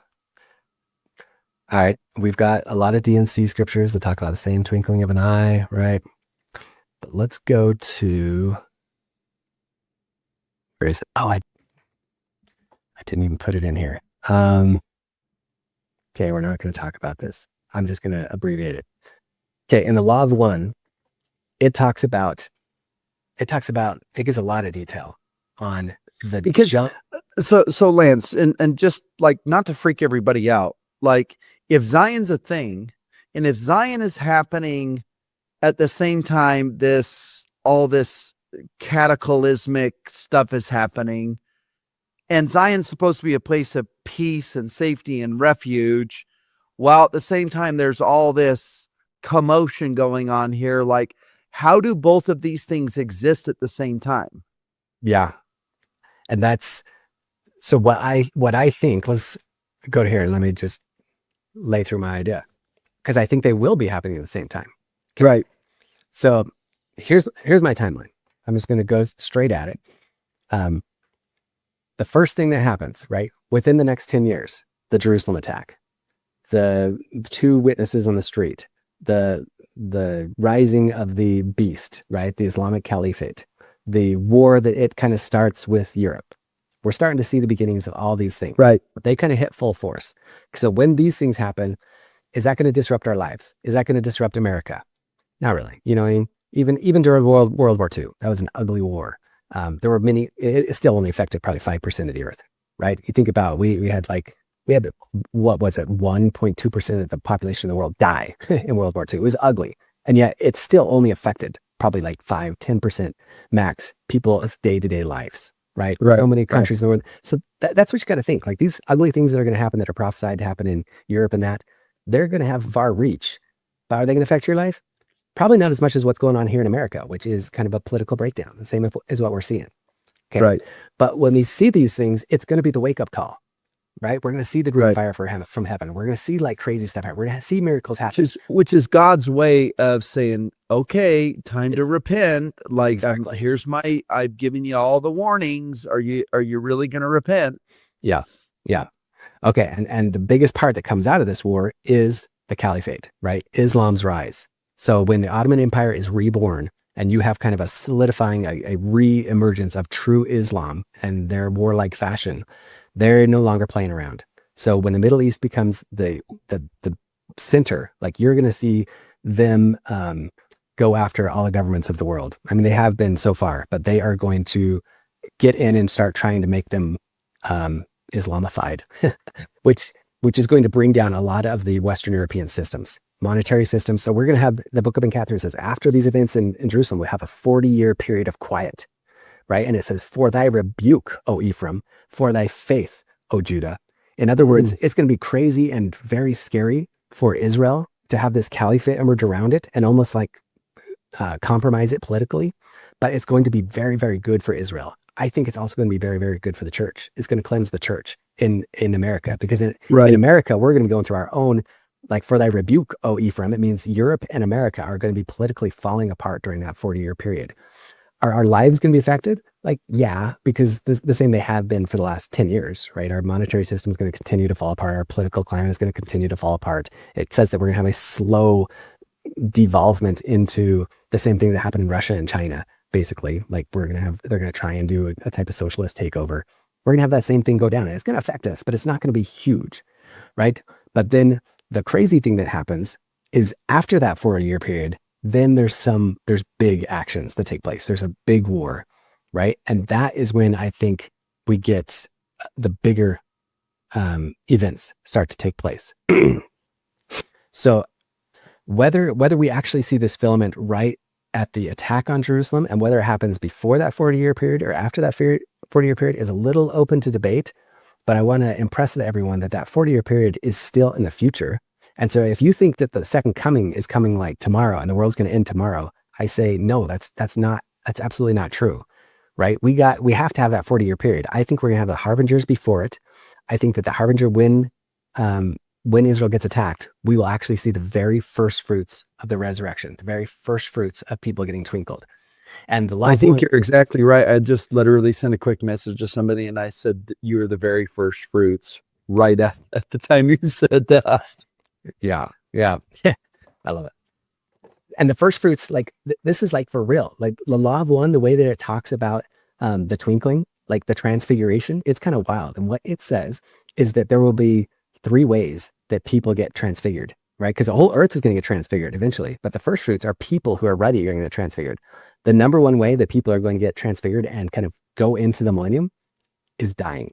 All right, we've got a lot of DNC scriptures that talk about the same twinkling of an eye, right? But let's go to, where is it? Oh, I didn't even put it in here. Okay, we're not going to talk about this. I'm just going to abbreviate it. Okay, in the Law of One, it gives a lot of detail on the jump. So Lance, and just like, not to freak everybody out, like, if Zion's a thing, and if Zion is happening at the same time all this cataclysmic stuff is happening, and Zion's supposed to be a place of peace and safety and refuge, while at the same time there's all this commotion going on here, like, how do both of these things exist at the same time? Yeah. And that's, so what I think, let's go to here. Let me just lay through my idea, because I think they will be happening at the same time. Okay. Right. So here's my timeline. I'm just going to go straight at it. The first thing that happens, right, within the next 10 years, the Jerusalem attack, the two witnesses on the street, the rising of the beast, right, the Islamic Caliphate, the war that it kind of starts with Europe. We're starting to see the beginnings of all these things. Right. But they kind of hit full force. So when these things happen, is that going to disrupt our lives? Is that going to disrupt America? Not really. You know what I mean? Even during World War II, that was an ugly war. There were many, it still only affected probably 5% of the earth, right? You think about, we had what was it? 1.2% of the population of the world die in World War II. It was ugly. And yet it still only affected probably like 5-10% max people's day-to-day lives, right? So many countries in the world. So that's what you got to think. Like, these ugly things that are going to happen, that are prophesied to happen in Europe and that, they're going to have far reach. But are they going to affect your life? Probably not as much as what's going on here in America, which is kind of a political breakdown, the same as what we're seeing. Okay. Right. But when we see these things, it's going to be the wake-up call, right? We're going to see the green fire from heaven. We're going to see like crazy stuff happen. We're going to see miracles happen. Which is God's way of saying, okay, time to repent. Like, Exactly. I've given you all the warnings. Are you really going to repent? Yeah. Yeah. Okay. And the biggest part that comes out of this war is the caliphate, right? Islam's rise. So when the Ottoman Empire is reborn and you have kind of a solidifying, a re-emergence of true Islam and their warlike fashion, they're no longer playing around. So when the Middle East becomes the center, like, you're going to see them go after all the governments of the world. I mean, they have been so far, but they are going to get in and start trying to make them Islamified, which is going to bring down a lot of the Western European systems, monetary systems. So we're going to have, the book of Ben-Kathir says, after these events in Jerusalem, we have a 40-year period of quiet, right? And it says, for thy rebuke, O Ephraim, for thy faith, O Judah. In other words, it's going to be crazy and very scary for Israel to have this caliphate emerge around it and almost like compromise it politically. But it's going to be very, very good for Israel. I think it's also going to be very, very good for the church. It's going to cleanse the church in America, because in America, we're going to be going through our own, like, for thy rebuke, O Ephraim. It means Europe and America are going to be politically falling apart during that 40-year period. Are our lives going to be affected? Like, yeah, because the same they have been for the last 10 years, right? Our monetary system is going to continue to fall apart. Our political climate is going to continue to fall apart. It says that we're going to have a slow devolvement into the same thing that happened in Russia and China. Basically, like they're going to try and do a type of socialist takeover. We're going to have that same thing go down, and it's going to affect us, but it's not going to be huge, right? But then the crazy thing that happens is after that 4-year period, then there's big actions that take place. There's a big war, right? And that is when I think we get the bigger events start to take place. So whether we actually see this filament right at the attack on Jerusalem, and whether it happens before that 40-year period or after that 40-year period is a little open to debate. But I want to impress to everyone that 40-year period is still in the future. And so if you think that the second coming is coming like tomorrow and the world's going to end tomorrow, I say, no, that's absolutely not true, right? We have to have that 40-year period. I think we're going to have the harbingers before it. I think that the harbinger, when Israel gets attacked, we will actually see the very first fruits of the resurrection, the very first fruits of people getting twinkled. And I think you're exactly right. I just literally sent a quick message to somebody and I said, you are the very first fruits right at the time you said that. Yeah. I love it. And the first fruits, like this is like for real, like the law of one, the way that it talks about the twinkling, like the transfiguration, it's kind of wild. And what it says is that there will be 3 ways that people get transfigured, right? Because the whole earth is going to get transfigured eventually. But the first fruits are people who are ready are going to get transfigured. The number one way that people are going to get transfigured and kind of go into the millennium is dying.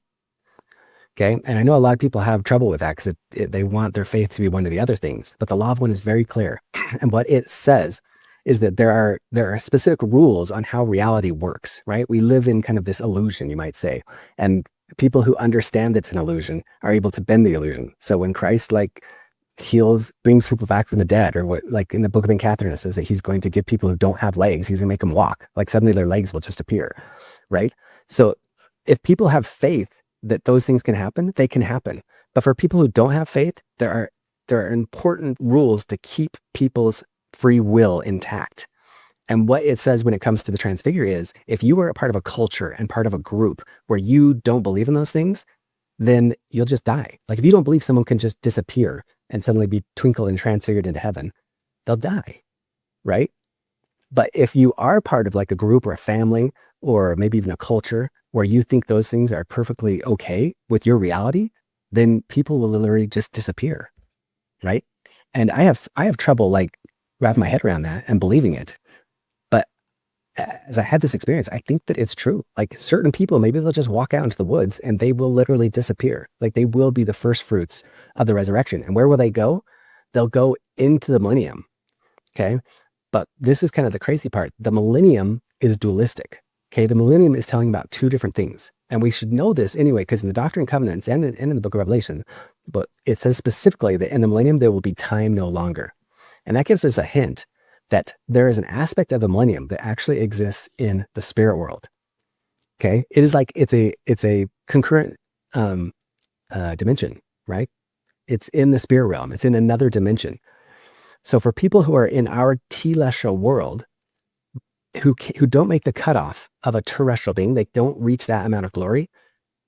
Okay. And I know a lot of people have trouble with that because they want their faith to be one of the other things, but the law of one is very clear. And what it says is that there are specific rules on how reality works, right? We live in kind of this illusion, you might say, and people who understand it's an illusion are able to bend the illusion. So when Christ brings people back from the dead, or what, like in the book of Catherine, it says that he's going to give people who don't have legs, he's going to make them walk. Like suddenly their legs will just appear, right? So if people have faith that those things can happen, they can happen. But for people who don't have faith, there are important rules to keep people's free will intact. And what it says when it comes to the transfigure is, if you are a part of a culture and part of a group where you don't believe in those things, then you'll just die. Like if you don't believe someone can just disappear and suddenly be twinkled and transfigured into heaven, they'll die, right? But if you are part of like a group or a family, or maybe even a culture where you think those things are perfectly okay with your reality, then people will literally just disappear, right? And I have trouble like wrapping my head around that and believing it. But as I had this experience, I think that it's true. Like certain people, maybe they'll just walk out into the woods and they will literally disappear. Like they will be the first fruits of the resurrection. And where will they go? They'll go into the millennium. Okay. But this is kind of the crazy part. The millennium is dualistic. Okay. The millennium is telling about 2 different things. And we should know this anyway, because in the Doctrine and Covenants and in the book of Revelation, but it says specifically that in the millennium, there will be time no longer. And that gives us a hint that there is an aspect of the millennium that actually exists in the spirit world. Okay. It is like, it's a concurrent dimension, right? It's in the spirit realm. It's in another dimension. So for people who are in our telestial world, who don't make the cutoff of a terrestrial being, they don't reach that amount of glory,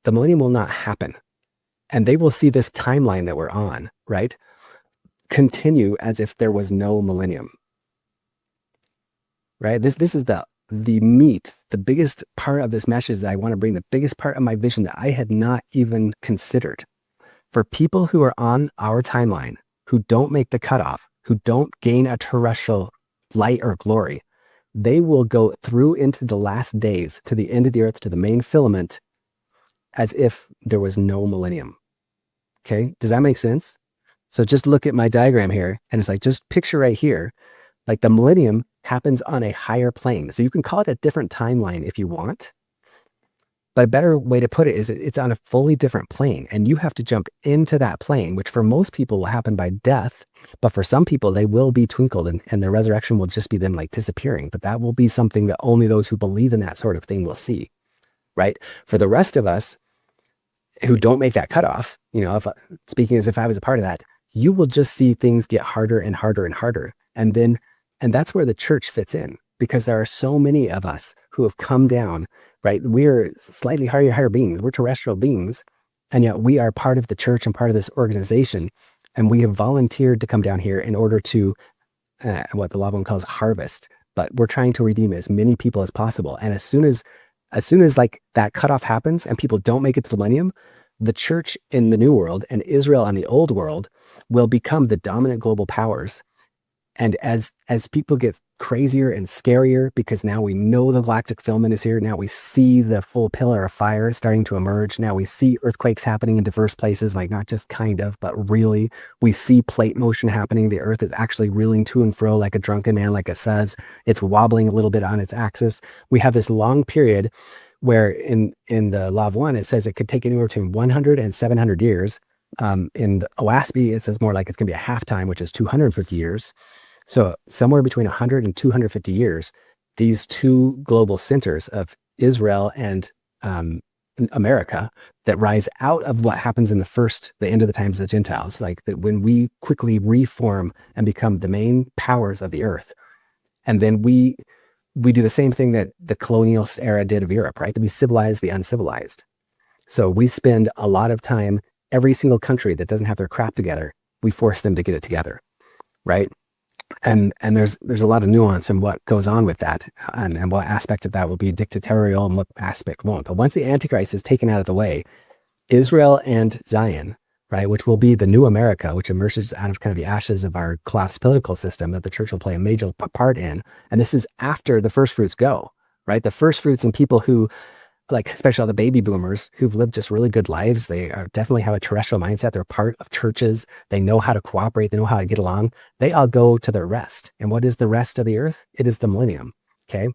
the millennium will not happen. And they will see this timeline that we're on, right, continue as if there was no millennium. Right? This is the meat, the biggest part of this message that I want to bring, the biggest part of my vision that I had not even considered. For people who are on our timeline, who don't make the cutoff, who don't gain a terrestrial light or glory, they will go through into the last days, to the end of the earth, to the main filament, as if there was no millennium. Okay? Does that make sense? So just look at my diagram here, and it's like, just picture right here, like the millennium happens on a higher plane. So you can call it a different timeline if you want. But a better way to put it is it's on a fully different plane, and you have to jump into that plane, which for most people will happen by death. But for some people, they will be twinkled and their resurrection will just be them like disappearing. But that will be something that only those who believe in that sort of thing will see, right? For the rest of us who don't make that cutoff, speaking as if I was a part of that, you will just see things get harder and harder and harder. And that's where the church fits in, because there are so many of us who have come down, right? We're slightly higher beings. We're terrestrial beings. And yet we are part of the church and part of this organization. And we have volunteered to come down here in order to what the law of one calls harvest, but we're trying to redeem as many people as possible. And as soon as like that cutoff happens and people don't make it to the millennium, the church in the new world and Israel on the old world will become the dominant global powers. And as people get crazier and scarier, because now we know the galactic filament is here. Now we see the full pillar of fire starting to emerge. Now we see earthquakes happening in diverse places, like not just kind of, but really. We see plate motion happening. The earth is actually reeling to and fro like a drunken man, like it says. It's wobbling a little bit on its axis. We have this long period where in the Law of One, it says it could take anywhere between 100 and 700 years. In the OASP, it says more like it's going to be a halftime, which is 250 years. So somewhere between 100 and 250 years, these two global centers of Israel and America that rise out of what happens in the end of the times of the Gentiles, like that when we quickly reform and become the main powers of the earth. And then we do the same thing that the colonial era did of Europe, right? That we civilize the uncivilized. So we spend a lot of time, every single country that doesn't have their crap together, we force them to get it together, right? And there's a lot of nuance in what goes on with that, and what aspect of that will be dictatorial and what aspect won't. But once the Antichrist is taken out of the way, Israel and Zion, right, which will be the new America, which emerges out of kind of the ashes of our collapsed political system that the church will play a major part in. And this is after the first fruits go, right? The first fruits and people who, like especially all the baby boomers who've lived just really good lives. They definitely have a terrestrial mindset. They're part of churches. They know how to cooperate. They know how to get along. They all go to their rest. And what is the rest of the earth? It is the millennium, okay?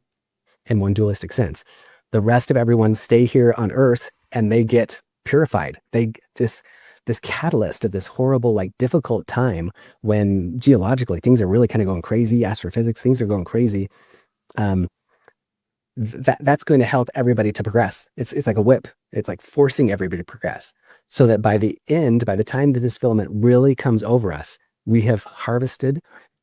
In one dualistic sense. The rest of everyone stay here on earth and they get purified. This catalyst of this horrible, like difficult time when geologically things are really kind of going crazy, astrophysics, things are going crazy. That's going to help everybody to progress. It's like a whip. It's like forcing everybody to progress so that by the end, by the time that this filament really comes over us, we have harvested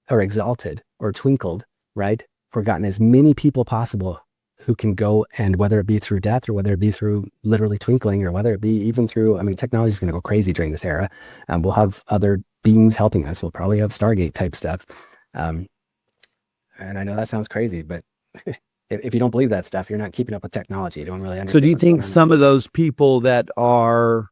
or exalted or twinkled, right? Forgotten as many people possible who can go, and whether it be through death or whether it be through literally twinkling or whether it be even through, technology is going to go crazy during this era. We'll have other beings helping us. We'll probably have Stargate type stuff. And I know that sounds crazy, but if you don't believe that stuff, you're not keeping up with technology. You don't really understand. So do you think some of those people that are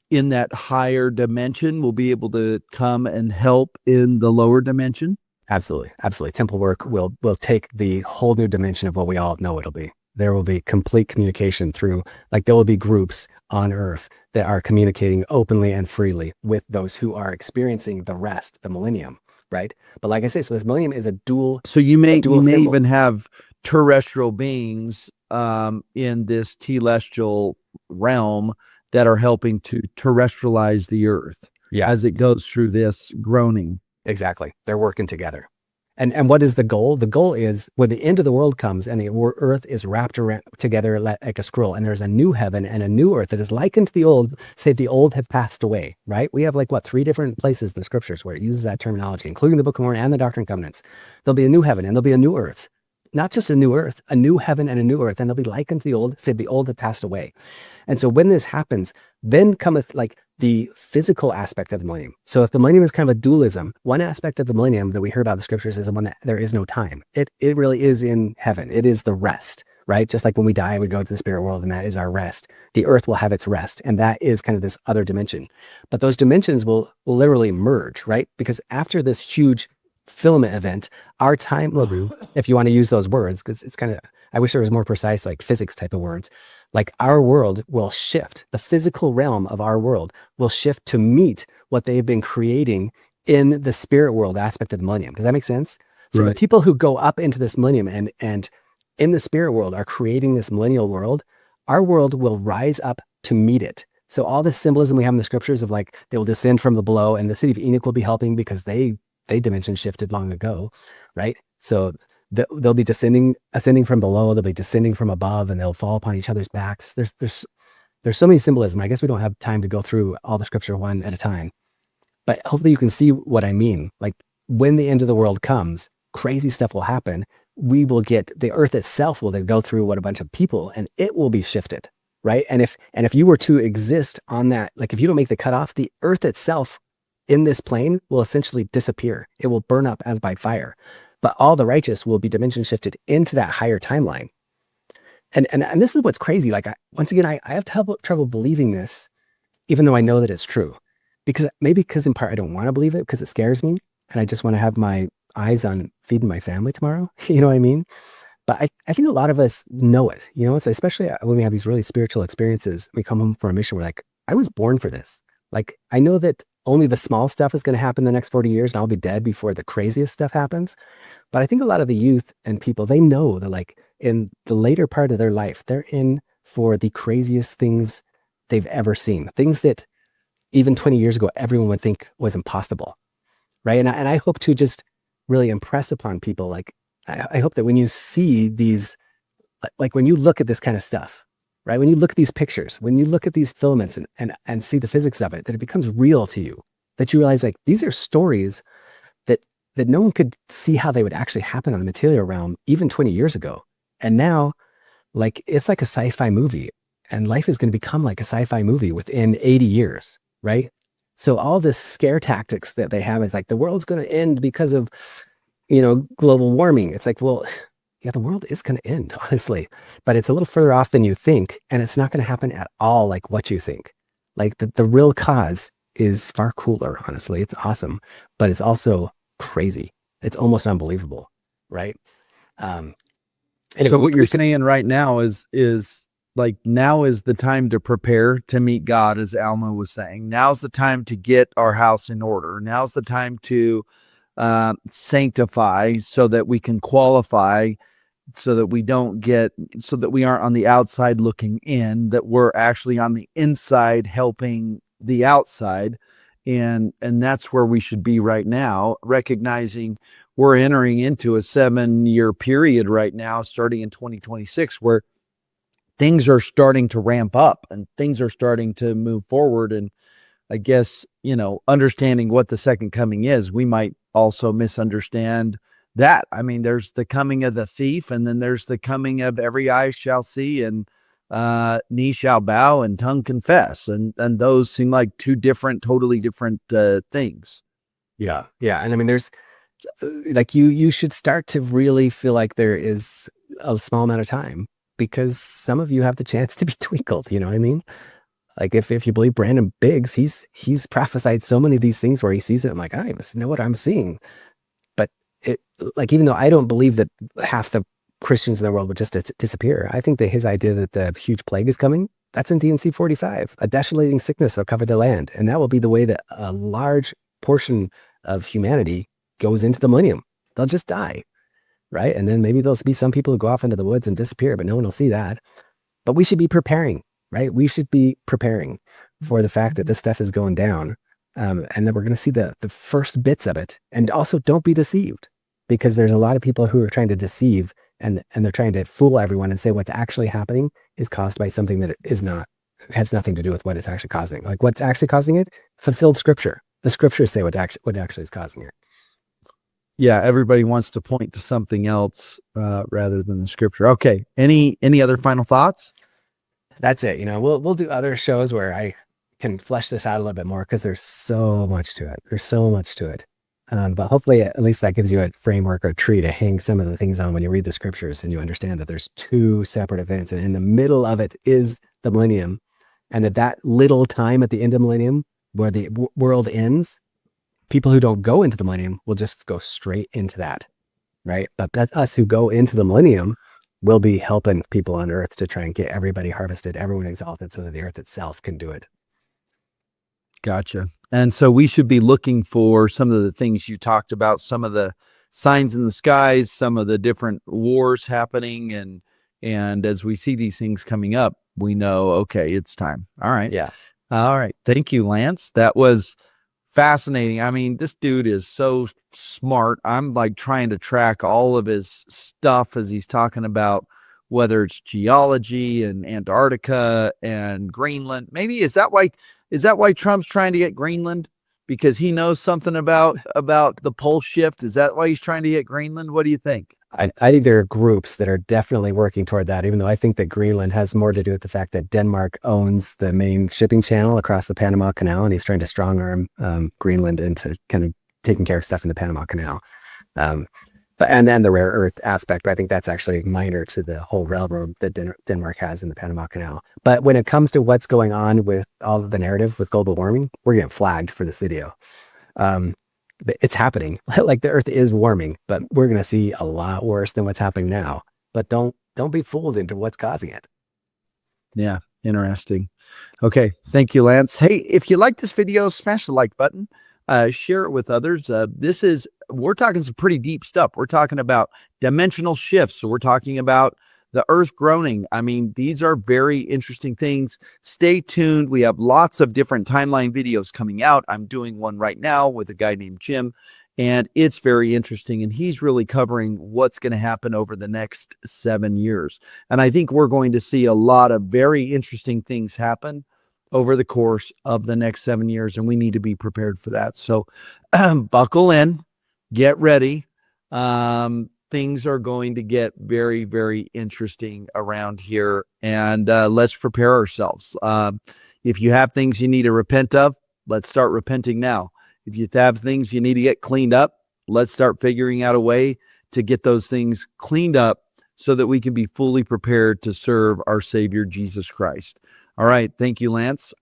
in that higher dimension will be able to come and help in the lower dimension? Absolutely. Absolutely. Temple work will take the whole new dimension of what we all know it'll be. There will be complete communication through, like there will be groups on earth that are communicating openly and freely with those who are experiencing the rest, the millennium, right? But like I say, so this millennium is a dual. So you may even have terrestrial beings in this telestial realm that are helping to terrestrialize the earth as it goes through this groaning. Exactly. They're working together. And what is the goal? The goal is when the end of the world comes and the earth is wrapped around together like a scroll, and there's a new heaven and a new earth that is likened to the old, say the old have passed away, right? We have 3 different places in the scriptures where it uses that terminology, including the Book of Mormon and the Doctrine and Covenants. There'll be a new heaven and there'll be a new earth. Not just a new earth, a new heaven and a new earth, and they'll be likened to the old, say the old have passed away. And so when this happens, then cometh the physical aspect of the millennium. So if the millennium is kind of a dualism, one aspect of the millennium that we hear about in the scriptures is the one that there is no time. It really is in heaven. It is the rest, right? Just like when we die, we go to the spirit world and that is our rest. The earth will have its rest. And that is kind of this other dimension. But those dimensions will literally merge, right? Because after this huge filament event, our time, if you want to use those words, because it's kind of, I wish there was more precise, like physics type of words, like our world will shift. The physical realm of our world will shift to meet what they've been creating in the spirit world aspect of the millennium. Does that make sense? So the people who go up into this millennium and in the spirit world are creating this millennial world, our world will rise up to meet it. So all this symbolism we have in the scriptures of like, they will descend from the below, and the city of Enoch will be helping because they dimension shifted long ago, right? So they'll be ascending from below, they'll be descending from above, and they'll fall upon each other's backs. There's so many symbolism. I guess we don't have time to go through all the scripture one at a time, but hopefully you can see what I mean. Like when the end of the world comes, crazy stuff will happen. We will get, the earth itself will then go through what a bunch of people, and it will be shifted, right? And if you were to exist on that, like if you don't make the cutoff, the earth itself in this plane will essentially disappear. It will burn up as by fire. But all the righteous will be dimension shifted into that higher timeline. And this is what's crazy. Like, once again, I have trouble believing this, even though I know that it's true. Because in part I don't want to believe it because it scares me. And I just want to have my eyes on feeding my family tomorrow. You know what I mean? But I think a lot of us know it. You know, it's especially when we have these really spiritual experiences. We come home from a mission. We're like, I was born for this. Like, I know that only the small stuff is going to happen in the next 40 years and I'll be dead before the craziest stuff happens. But I think a lot of the youth and people, they know that, like, in the later part of their life, they're in for the craziest things they've ever seen. Things that even 20 years ago, everyone would think was impossible. Right. And I hope to just really impress upon people, like, I hope that when you see these, like when you look at this kind of stuff, right? When you look at these pictures, when you look at these filaments and see the physics of it, that it becomes real to you, that you realize, like, these are stories that no one could see how they would actually happen on the material realm even 20 years ago. And now, like, it's like a sci-fi movie, and life is going to become like a sci-fi movie within 80 years, right? So all this scare tactics that they have is like, the world's going to end because of, global warming. It's like, well, yeah, the world is going to end, honestly, but it's a little further off than you think. And it's not going to happen at all like what you think. Like, the real cause is far cooler, honestly. It's awesome, but it's also crazy. It's almost unbelievable, right? Anyway, So what you're saying right now is like, now is the time to prepare to meet God, as Alma was saying. Now's the time to get our house in order. Now's the time to sanctify so that we can qualify, so that we aren't on the outside looking in, that we're actually on the inside helping the outside. And that's where we should be right now, recognizing we're entering into a 7-year period right now, starting in 2026, where things are starting to ramp up and things are starting to move forward. And I guess, understanding what the second coming is, we might also misunderstand that. I mean, there's the coming of the thief, and then there's the coming of every eye shall see and knee shall bow and tongue confess. And those seem like two totally different things. Yeah. And I mean, there's like, you should start to really feel like there is a small amount of time, because some of you have the chance to be twinkled. You know what I mean? Like, if you believe Brandon Biggs, he's prophesied so many of these things where he sees it. I'm like, I must know what I'm seeing. But even though I don't believe that half the Christians in the world would just disappear, I think that his idea that the huge plague is coming, that's in D&C 45. A desolating sickness will cover the land. And that will be the way that a large portion of humanity goes into the millennium. They'll just die, right? And then maybe there'll be some people who go off into the woods and disappear, but no one will see that. But we should be preparing, right? We should be preparing for the fact that this stuff is going down, and that we're going to see the first bits of it. And also, don't be deceived, because there's a lot of people who are trying to deceive, and they're trying to fool everyone and say what's actually happening is caused by something that is not, has nothing to do with what it's actually causing. Like, what's actually causing it? Fulfilled scripture. The scriptures say what actually is causing it. Yeah, everybody wants to point to something else rather than the scripture. Okay, any other final thoughts? That's it. We'll do other shows where I can flesh this out a little bit more, because there's so much to it. But hopefully, at least that gives you a framework or a tree to hang some of the things on when you read the scriptures, and you understand that there's two separate events, and in the middle of it is the millennium, and that little time at the end of millennium where the world ends, people who don't go into the millennium will just go straight into that, right? But that's us who go into the millennium will be helping people on earth to try and get everybody harvested, everyone exalted, so that the earth itself can do it. Gotcha. And so we should be looking for some of the things you talked about, some of the signs in the skies, some of the different wars happening. And as we see these things coming up, we know, okay, it's time. All right. Yeah. All right. Thank you, Lance. That was fascinating. I mean, this dude is so smart. I'm like trying to track all of his stuff as he's talking about whether it's geology and Antarctica and Greenland. Maybe is that why Trump's trying to get Greenland? Because he knows something about the pole shift? Is that why he's trying to get Greenland? What do you think? I think there are groups that are definitely working toward that, even though I think that Greenland has more to do with the fact that Denmark owns the main shipping channel across the Panama Canal, and he's trying to strong arm Greenland into kind of taking care of stuff in the Panama Canal. And then the rare earth aspect, but I think that's actually minor to the whole railroad that Denmark has in the Panama Canal. But when it comes to what's going on with all of the narrative with global warming, we're getting flagged for this video. It's happening. Like the earth is warming, but we're going to see a lot worse than what's happening now. But don't be fooled into what's causing it. Yeah, interesting. Okay, thank you, Lance. Hey, if you like this video, smash the like button. Share it with others. We're talking some pretty deep stuff. We're talking about dimensional shifts. So we're talking about the earth groaning. I mean, these are very interesting things. Stay tuned. We have lots of different timeline videos coming out. I'm doing one right now with a guy named Jim, and it's very interesting. And he's really covering what's going to happen over the next 7 years. And I think we're going to see a lot of very interesting things happen over the course of the next 7 years, and we need to be prepared for that. So buckle in, get ready. Things are going to get very, very interesting around here, and let's prepare ourselves. If you have things you need to repent of, let's start repenting now. If you have things you need to get cleaned up, let's start figuring out a way to get those things cleaned up so that we can be fully prepared to serve our Savior, Jesus Christ. All right. Thank you, Lance.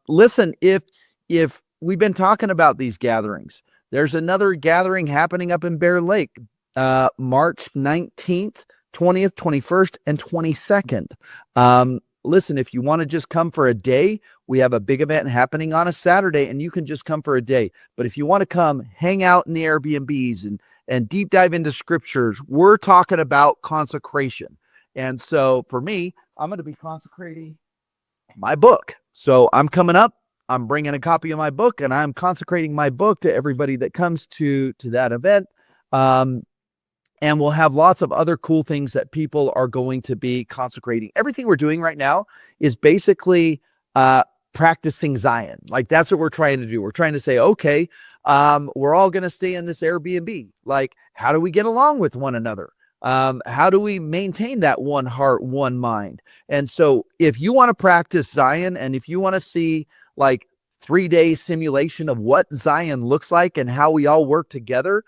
Listen, if we've been talking about these gatherings, there's another gathering happening up in Bear Lake, March 19th, 20th, 21st, and 22nd. Listen, if you want to just come for a day, we have a big event happening on a Saturday, and you can just come for a day. But if you want to come hang out in the Airbnbs and deep dive into scriptures, we're talking about consecration. And so for me, I'm going to be consecrating my book. So I'm coming up, I'm bringing a copy of my book, and I'm consecrating my book to everybody that comes to that event. And we'll have lots of other cool things that people are going to be consecrating. Everything we're doing right now is basically practicing Zion. Like, that's what we're trying to do. We're trying to say, okay, we're all going to stay in this Airbnb. Like, how do we get along with one another? How do we maintain that one heart, one mind? And so if you want to practice Zion, and if you want to see like 3-day simulation of what Zion looks like and how we all work together,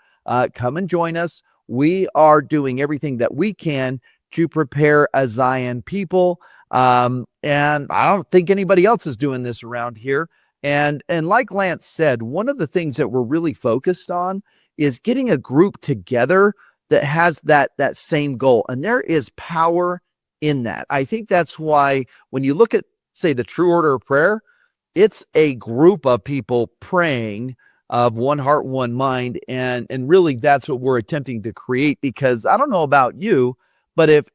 come and join us. We are doing everything that we can to prepare a Zion people. And I don't think anybody else is doing this around here. And like Lance said, one of the things that we're really focused on is getting a group together that has that same goal. And there is power in that. I think that's why when you look at, say, the True Order of Prayer, it's a group of people praying of one heart, one mind. And really that's what we're attempting to create, because I don't know about you, but if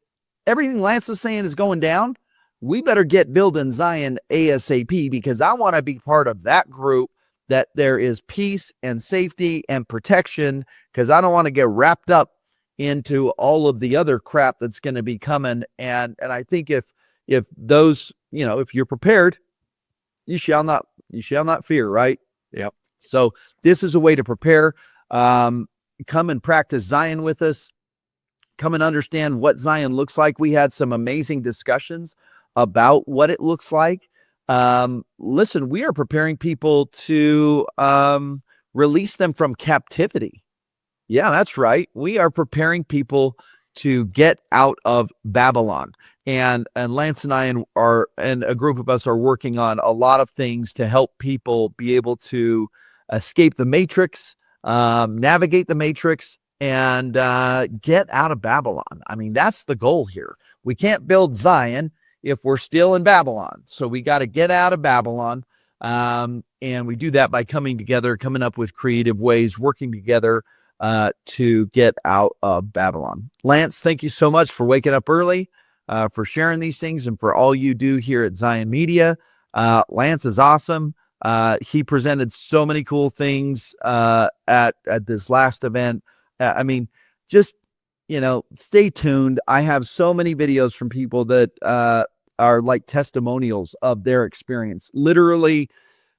everything Lance is saying is going down, we better get building Zion ASAP, because I want to be part of that group that there is peace and safety and protection, because I don't want to get wrapped up into all of the other crap that's going to be coming. And I think if those, if you're prepared, you shall not fear, right? Yep. So this is a way to prepare. Come and practice Zion with us. Come and understand what Zion looks like. We had some amazing discussions about what it looks like. Listen, we are preparing people to release them from captivity. Yeah, that's right. We are preparing people to get out of Babylon. And Lance and I and a group of us are working on a lot of things to help people be able to escape the matrix, navigate the matrix, and get out of Babylon. I mean, that's the goal here. We can't build Zion if we're still in Babylon. So we got to get out of Babylon. And we do that by coming together, coming up with creative ways, working together to get out of Babylon. Lance, thank you so much for waking up early, for sharing these things, and for all you do here at Zion Media. Lance is awesome. He presented so many cool things at this last event. I mean, just, stay tuned. I have so many videos from people that are like testimonials of their experience. Literally,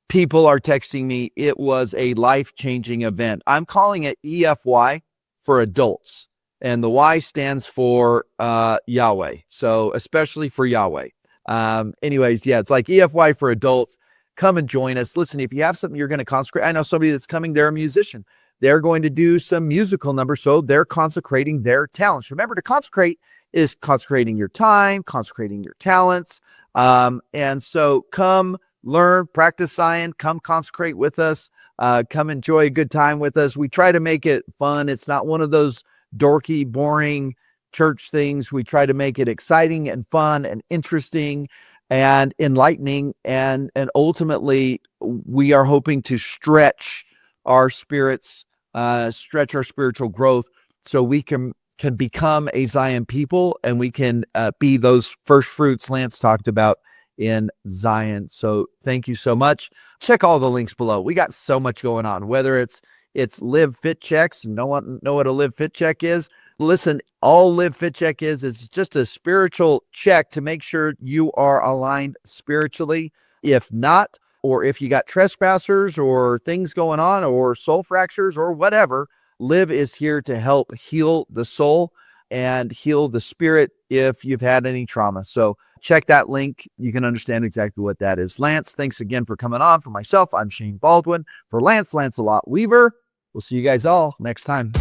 people are texting me, it was a life-changing event. I'm calling it EFY for adults. and the Y stands for Yahweh. So especially for Yahweh. Anyways, yeah, it's like EFY for adults. Come and join us. Listen, if you have something you're going to consecrate, I know somebody that's coming, they're a musician. They're going to do some musical numbers, so they're consecrating their talents. Remember, to consecrate is consecrating your time, consecrating your talents. And so come learn, practice science, come consecrate with us, come enjoy a good time with us. We try to make it fun. It's not one of those dorky, boring church things. We try to make it exciting and fun and interesting and enlightening. And ultimately, we are hoping to stretch our spirits, stretch our spiritual growth so we can become a Zion people, and we can be those first fruits Lance talked about in Zion. So thank you so much. Check all the links below. We got so much going on, whether it's Live Fit Checks. Know what a Live Fit Check is? Listen, all Live Fit Check is just a spiritual check to make sure you are aligned spiritually. If not, or if you got trespassers or things going on or soul fractures or whatever, Live is here to help heal the soul and heal the spirit if you've had any trauma. So check that link. You can understand exactly what that is. Lance, thanks again for coming on. For myself, I'm Shane Baldwin. For Lance Lancelot Weaver, we'll see you guys all next time.